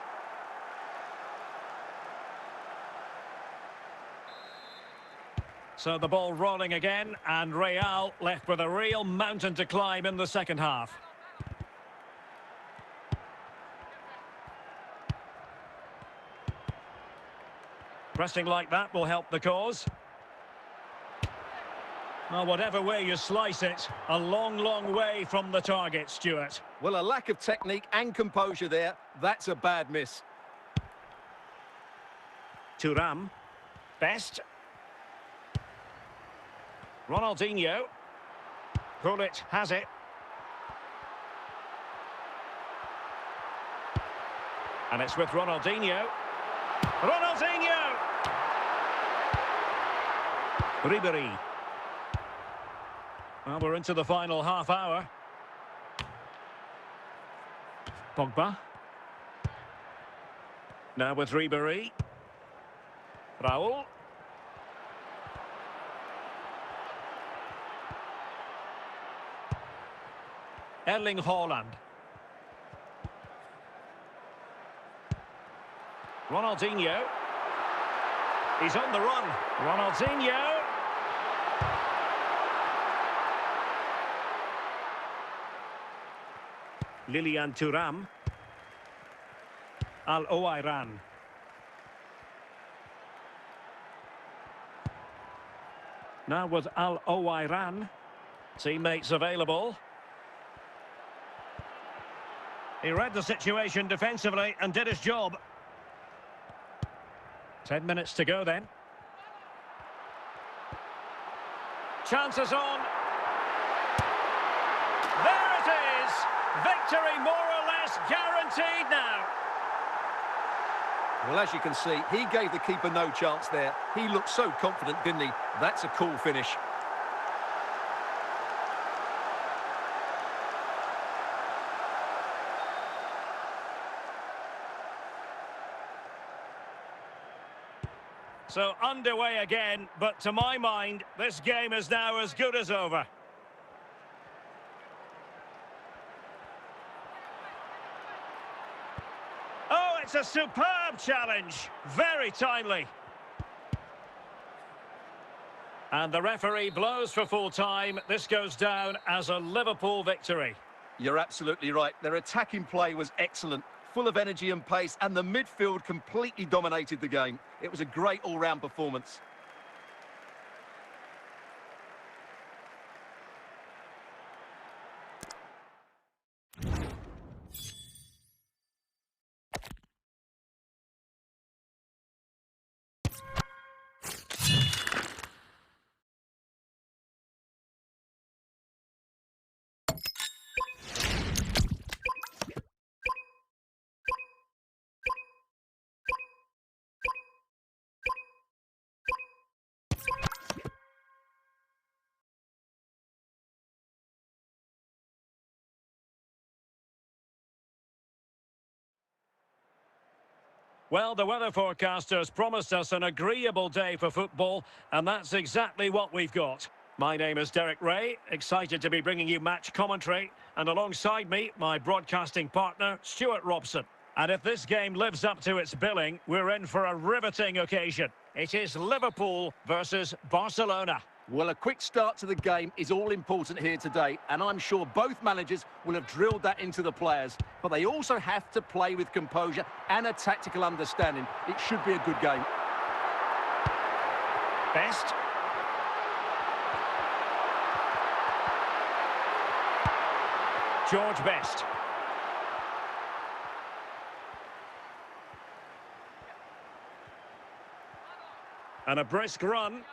So the ball rolling again, and Real left with a real mountain to climb in the second half. Pressing like that will help the cause. Well, whatever way you slice it, a long, long way from the target, Stuart. Well, a lack of technique and composure there. That's a bad miss. Thuram. Best. Ronaldinho. Gullit has it. And it's with Ronaldinho. Ronaldinho! Ribéry. Well, we're into the final half hour. Pogba. Now with Ribéry. Raul. Erling Haaland. Ronaldinho. He's on the run. Ronaldinho. Lilian Thuram. Al-Owairan. Now with Al-Owairan. Teammates available. He read the situation defensively and did his job. 10 minutes to go then. Chances on. There it is. Victory more or less guaranteed now. Well, as you can see, he gave the keeper no chance there. He looked so confident, didn't he? That's a cool finish. So underway again, but to my mind, this game is now as good as over. Oh, it's a superb challenge. Very timely. And the referee blows for full time. This goes down as a Liverpool victory. You're absolutely right. Their attacking play was excellent, full of energy and pace, and the midfield completely dominated the game. It was a great all-round performance. Well, the weather forecasters promised us an agreeable day for football, and that's exactly what we've got. My name is Derek Ray, excited to be bringing you match commentary, and alongside me, my broadcasting partner, Stuart Robson. And if this game lives up to its billing, we're in for a riveting occasion. It is Liverpool versus Barcelona. Well, a quick start to the game is all important here today, and I'm sure both managers will have drilled that into the players. But they also have to play with composure and a tactical understanding. It should be a good game. Best. George Best. And a brisk run.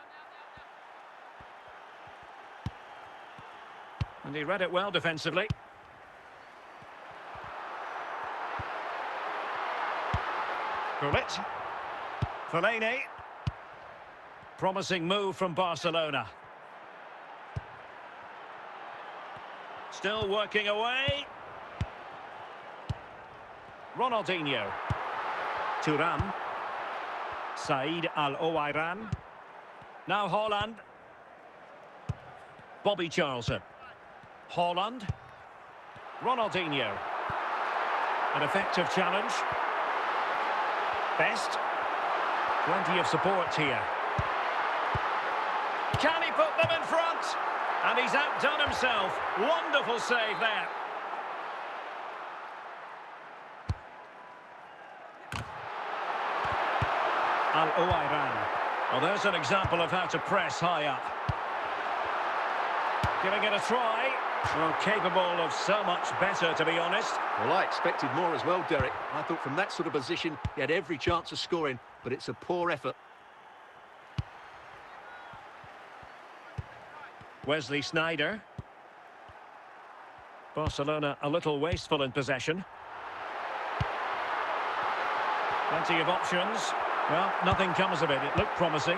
And he read it well defensively. Gullit. Fellaini. Promising move from Barcelona. Still working away. Ronaldinho. Thuram. Said Al-Owairan. Now Haaland. Bobby Charlton. Haaland. Ronaldinho. An effective challenge. Best. Plenty of support here. Can he put them in front? And he's outdone himself. Wonderful save there. Al-Owairan. Well, there's an example of how to press high up. Giving it a try. Well, capable of so much better, to be honest. Well, I expected more as well, Derek. I thought from that sort of position, he had every chance of scoring, but it's a poor effort. Wesley Sneijder. Barcelona a little wasteful in possession. Plenty of options. Well, nothing comes of it. It looked promising.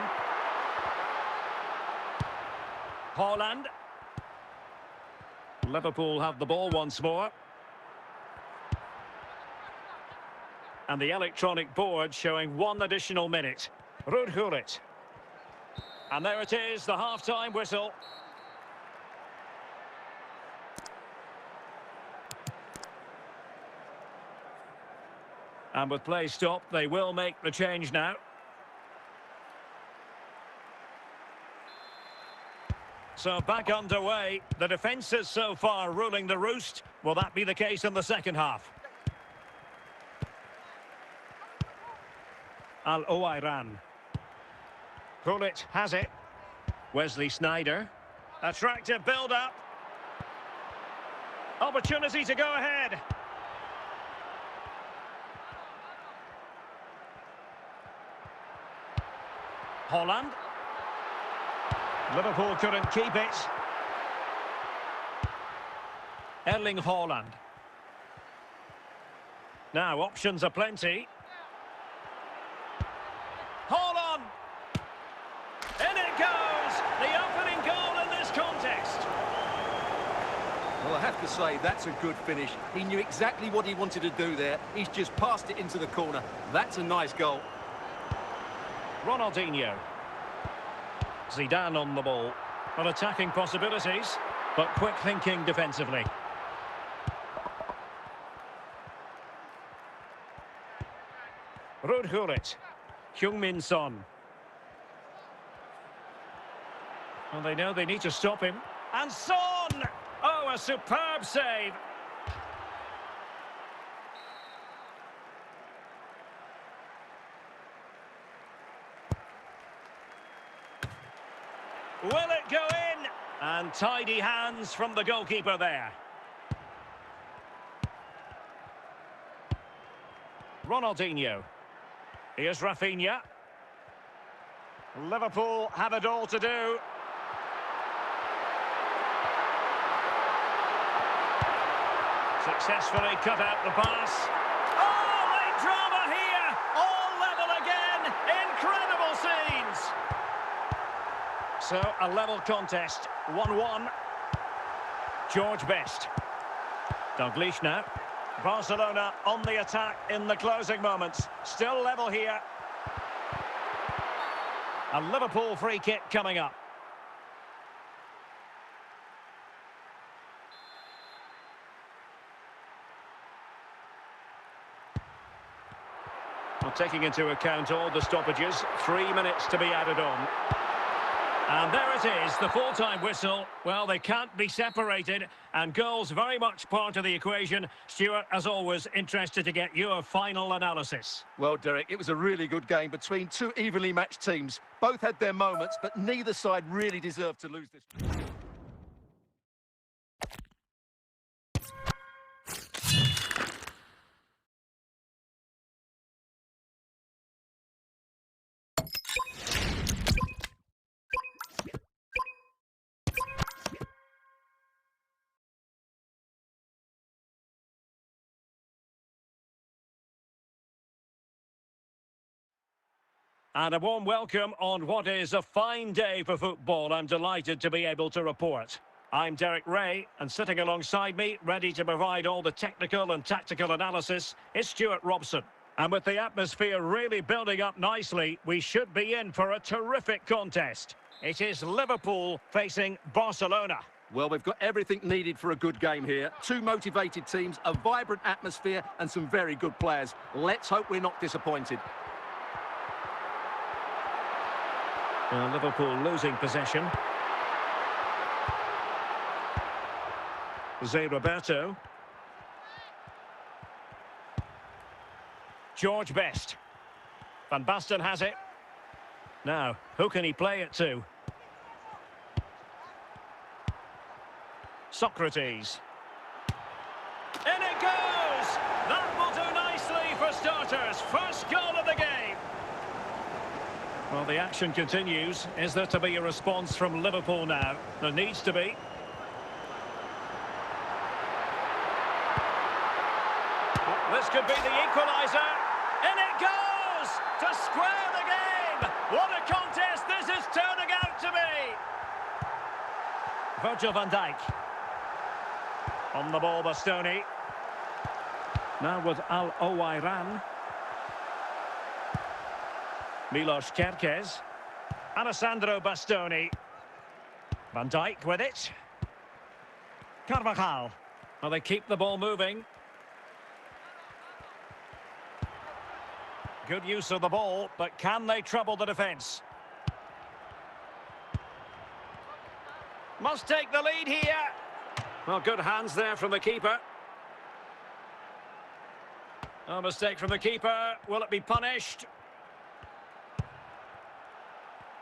Haaland. Liverpool have the ball once more. And the electronic board showing 1 additional minute. Gullit. And there it is, the half-time whistle. And with play stopped, they will make the change now. So back underway. The defences so far ruling the roost. Will that be the case in the second half? Al-Owairan. Gullit has it. Wesley Sneijder. Attractive build-up. Opportunity to go ahead. Haaland. Liverpool couldn't keep it. Erling Haaland. Now, options are plenty. Haaland! In it goes! The opening goal in this contest. Well, I have to say, that's a good finish. He knew exactly what he wanted to do there. He's just passed it into the corner. That's a nice goal. Ronaldinho. Zidane on the ball. Well, attacking possibilities, but quick thinking defensively. Gullit. Heung-min Son. Well, they know they need to stop him. And Son! Oh, a superb save. Will it go in? And tidy hands from the goalkeeper there. Ronaldinho. Here's Rafinha. Liverpool have it all to do. Successfully cut out the pass. Oh, late drama here. All level again. Incredible scenes. So, a level contest. 1-1. George Best. Dalglish now. Barcelona on the attack in the closing moments. Still level here. A Liverpool free kick coming up. Well, taking into account all the stoppages, 3 minutes to be added on. And there it is, the full-time whistle. Well, they can't be separated, and goals very much part of the equation. Stuart, as always, interested to get your final analysis. Well, Derek, it was a really good game between two evenly matched teams. Both had their moments, but neither side really deserved to lose this. And a warm welcome on what is a fine day for football. I'm delighted to be able to report. I'm Derek Ray, and sitting alongside me, ready to provide all the technical and tactical analysis, is Stuart Robson. And with the atmosphere really building up nicely, we should be in for a terrific contest. It is Liverpool facing Barcelona. Well, we've got everything needed for a good game here. Two motivated teams, a vibrant atmosphere, and some very good players. Let's hope we're not disappointed. Liverpool losing possession. Jose Roberto. George Best. Van Basten has it. Now, who can he play it to? Socrates. In it goes! That will do nicely for starters. First goal of the game. Well, the action continues. Is there to be a response from Liverpool now? There needs to be. This could be the equaliser. In it goes! To square the game! What a contest this is turning out to be! Virgil van Dijk. On the ball, Bastoni. Now with Al-Owairan. Milos Kerkez. Alessandro Bastoni. Van Dijk with it. Carvajal. Well, they keep the ball moving. Good use of the ball, but can they trouble the defence? Must take the lead here. Well, good hands there from the keeper. No mistake from the keeper. Will it be punished?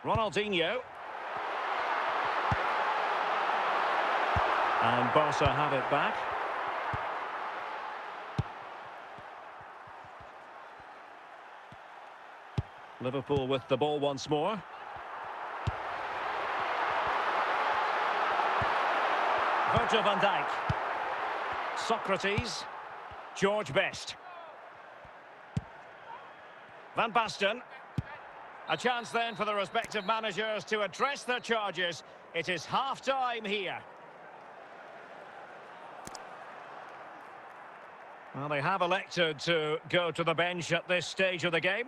Ronaldinho. And Barca have it back. Liverpool with the ball once more. Virgil van Dijk. Socrates. George Best. Van Basten. A chance then for the respective managers to address their charges. It is half-time here. Well, they have elected to go to the bench at this stage of the game.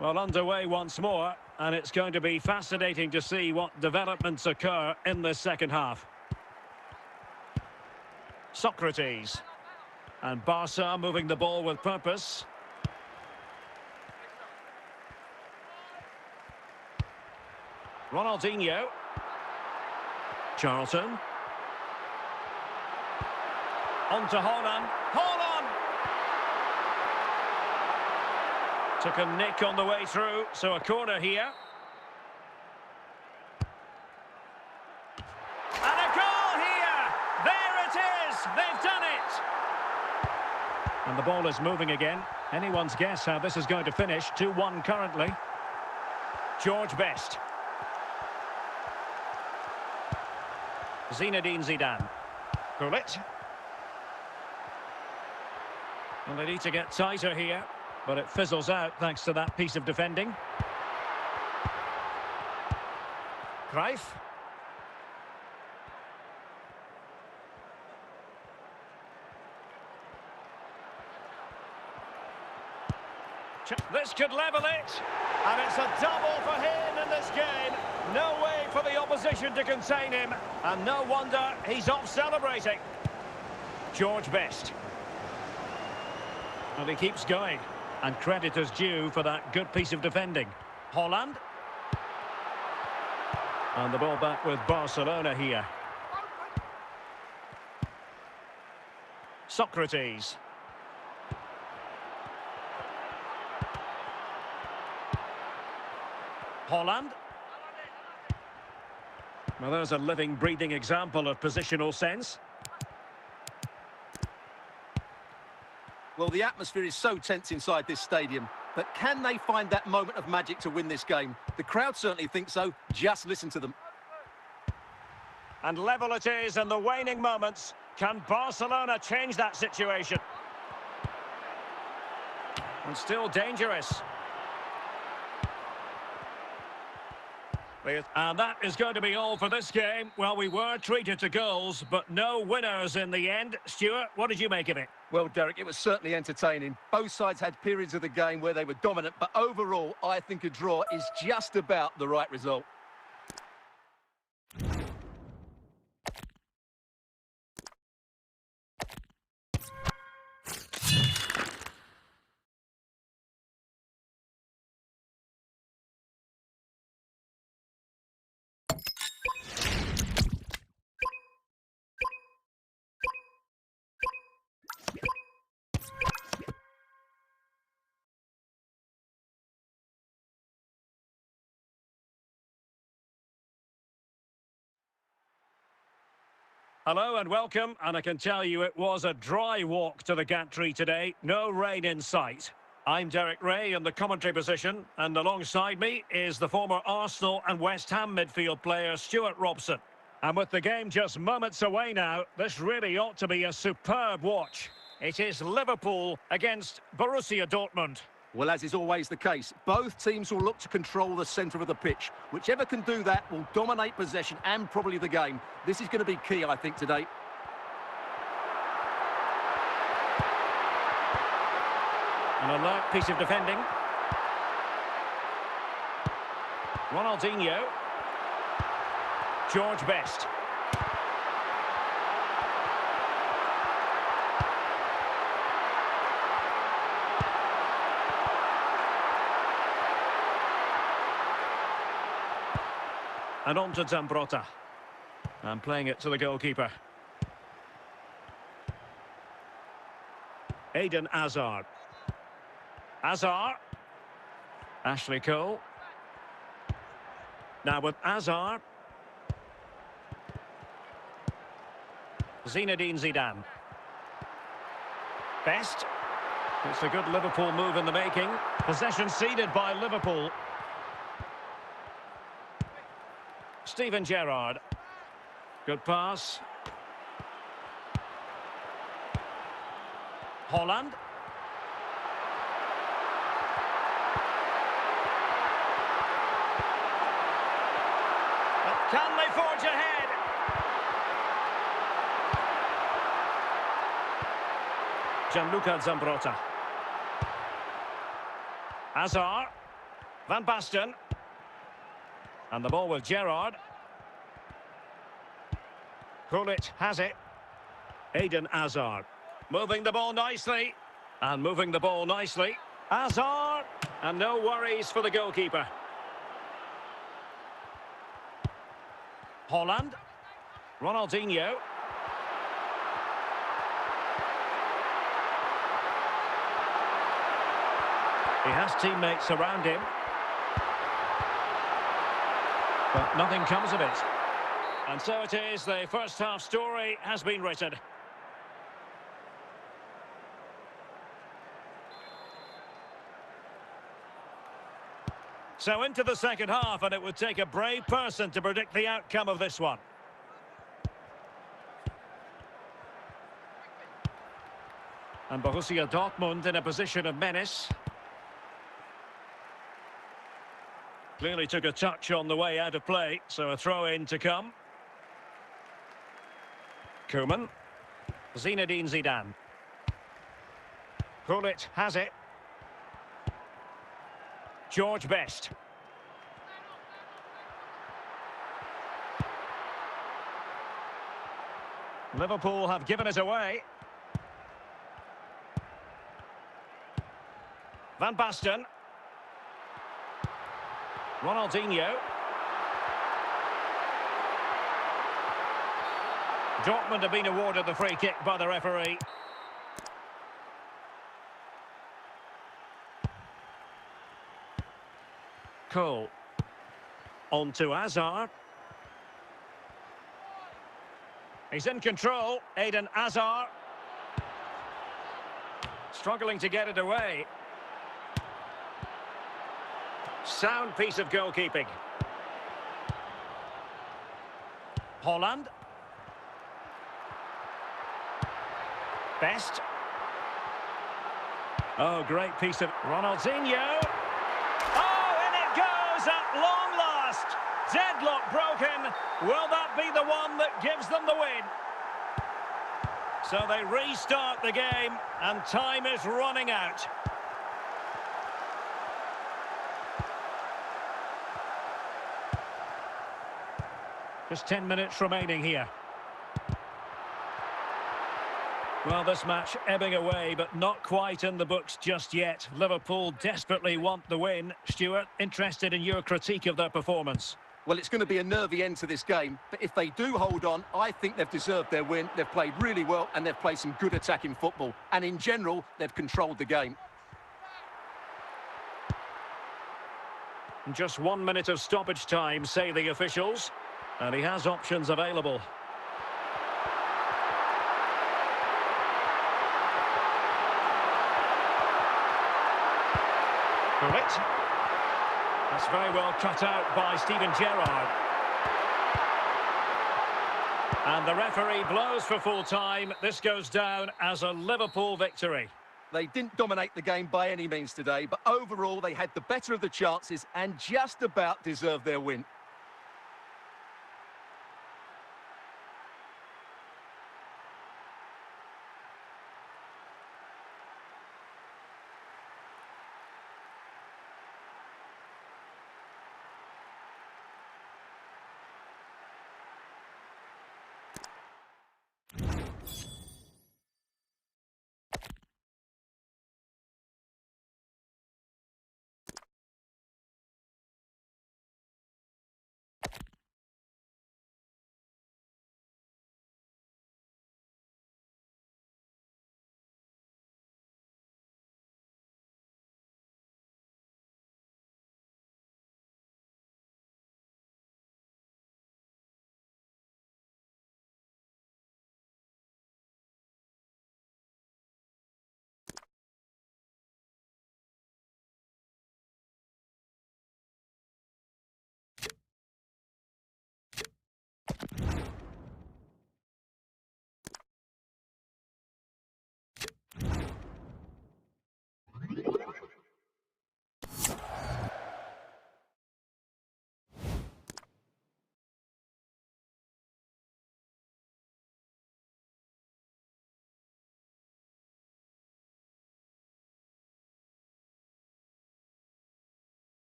Well, underway once more, and it's going to be fascinating to see what developments occur in this second half. Socrates. And Barca moving the ball with purpose. Ronaldinho. Charlton. On to Haaland. Haaland! Took a nick on the way through, so a corner here. And a goal here! There it is! They've done it! And the ball is moving again. Anyone's guess how this is going to finish. 2-1 currently. George Best. Zinedine Zidane. Gullit. And they need to get tighter here, but it fizzles out thanks to that piece of defending. Cruyff. This could level it. And it's a double for him in this game. No way for the opposition to contain him. And no wonder he's off celebrating. George Best. And he keeps going. And credit is due for that good piece of defending. Holland. And the ball back with Barcelona here. Socrates. Holland. Well, there's a living, breathing example of positional sense. Well, the atmosphere is so tense inside this stadium, but can they find that moment of magic to win this game? The crowd certainly think so. Just listen to them. And level it is in the waning moments. Can Barcelona change that situation? And still dangerous. And that is going to be all for this game. Well, we were treated to goals, but no winners in the end. Stuart, what did you make of it? Well, Derek, it was certainly entertaining. Both sides had periods of the game where they were dominant, but overall, I think a draw is just about the right result. Hello and welcome, and I can tell you it was a dry walk to the gantry today. No rain in sight. I'm Derek Ray in the commentary position, and alongside me is the former Arsenal and West Ham midfield player Stuart Robson. And with the game just moments away now, this really ought to be a superb watch. It is Liverpool against Borussia Dortmund. Well, as is always the case, both teams will look to control the centre of the pitch. Whichever can do that will dominate possession and probably the game. This is going to be key, I think, today. An alert piece of defending. Ronaldinho. George Best. And on to Zambrotta. And playing it to the goalkeeper. Eden Hazard. Hazard. Ashley Cole. Now with Hazard. Zinedine Zidane. Best. It's a good Liverpool move in the making. Possession ceded by Liverpool. Steven Gerrard. Good pass. Holland. But can they forge ahead? Gianluca Zambrotta. Hazard. Van Basten. And the ball with Gerrard. Gullit has it. Eden Hazard. Moving the ball nicely. And moving the ball nicely. Hazard. And no worries for the goalkeeper. Holland. Ronaldinho. He has teammates around him. But nothing comes of it. And so it is, the first half story has been written. So into the second half, and it would take a brave person to predict the outcome of this one. And Borussia Dortmund in a position of menace. Clearly took a touch on the way out of play, so a throw-in to come. Koeman. Zinedine Zidane. Gullit has it. George Best. Liverpool have given it away. Van Basten. Ronaldinho. Dortmund have been awarded the free kick by the referee. Cole. On to Hazard. He's in control. Eden Hazard. Struggling to get it away. Sound piece of goalkeeping. Holland. Best. Oh, great piece of Ronaldinho. Oh, in it goes at long last. Deadlock broken. Will that be the one that gives them the win? So they restart the game and time is running out. Just 10 minutes remaining here. Well, this match ebbing away, but not quite in the books just yet. Liverpool desperately want the win. Stuart, interested in your critique of their performance? Well, it's going to be a nervy end to this game, but if they do hold on, I think they've deserved their win. They've played really well and they've played some good attacking football. And in general, they've controlled the game. Just 1 minute of stoppage time, say the officials. And he has options available. Correct. That's very well cut out by Steven Gerrard. And the referee blows for full time. This goes down as a Liverpool victory. They didn't dominate the game by any means today, but overall they had the better of the chances and just about deserved their win.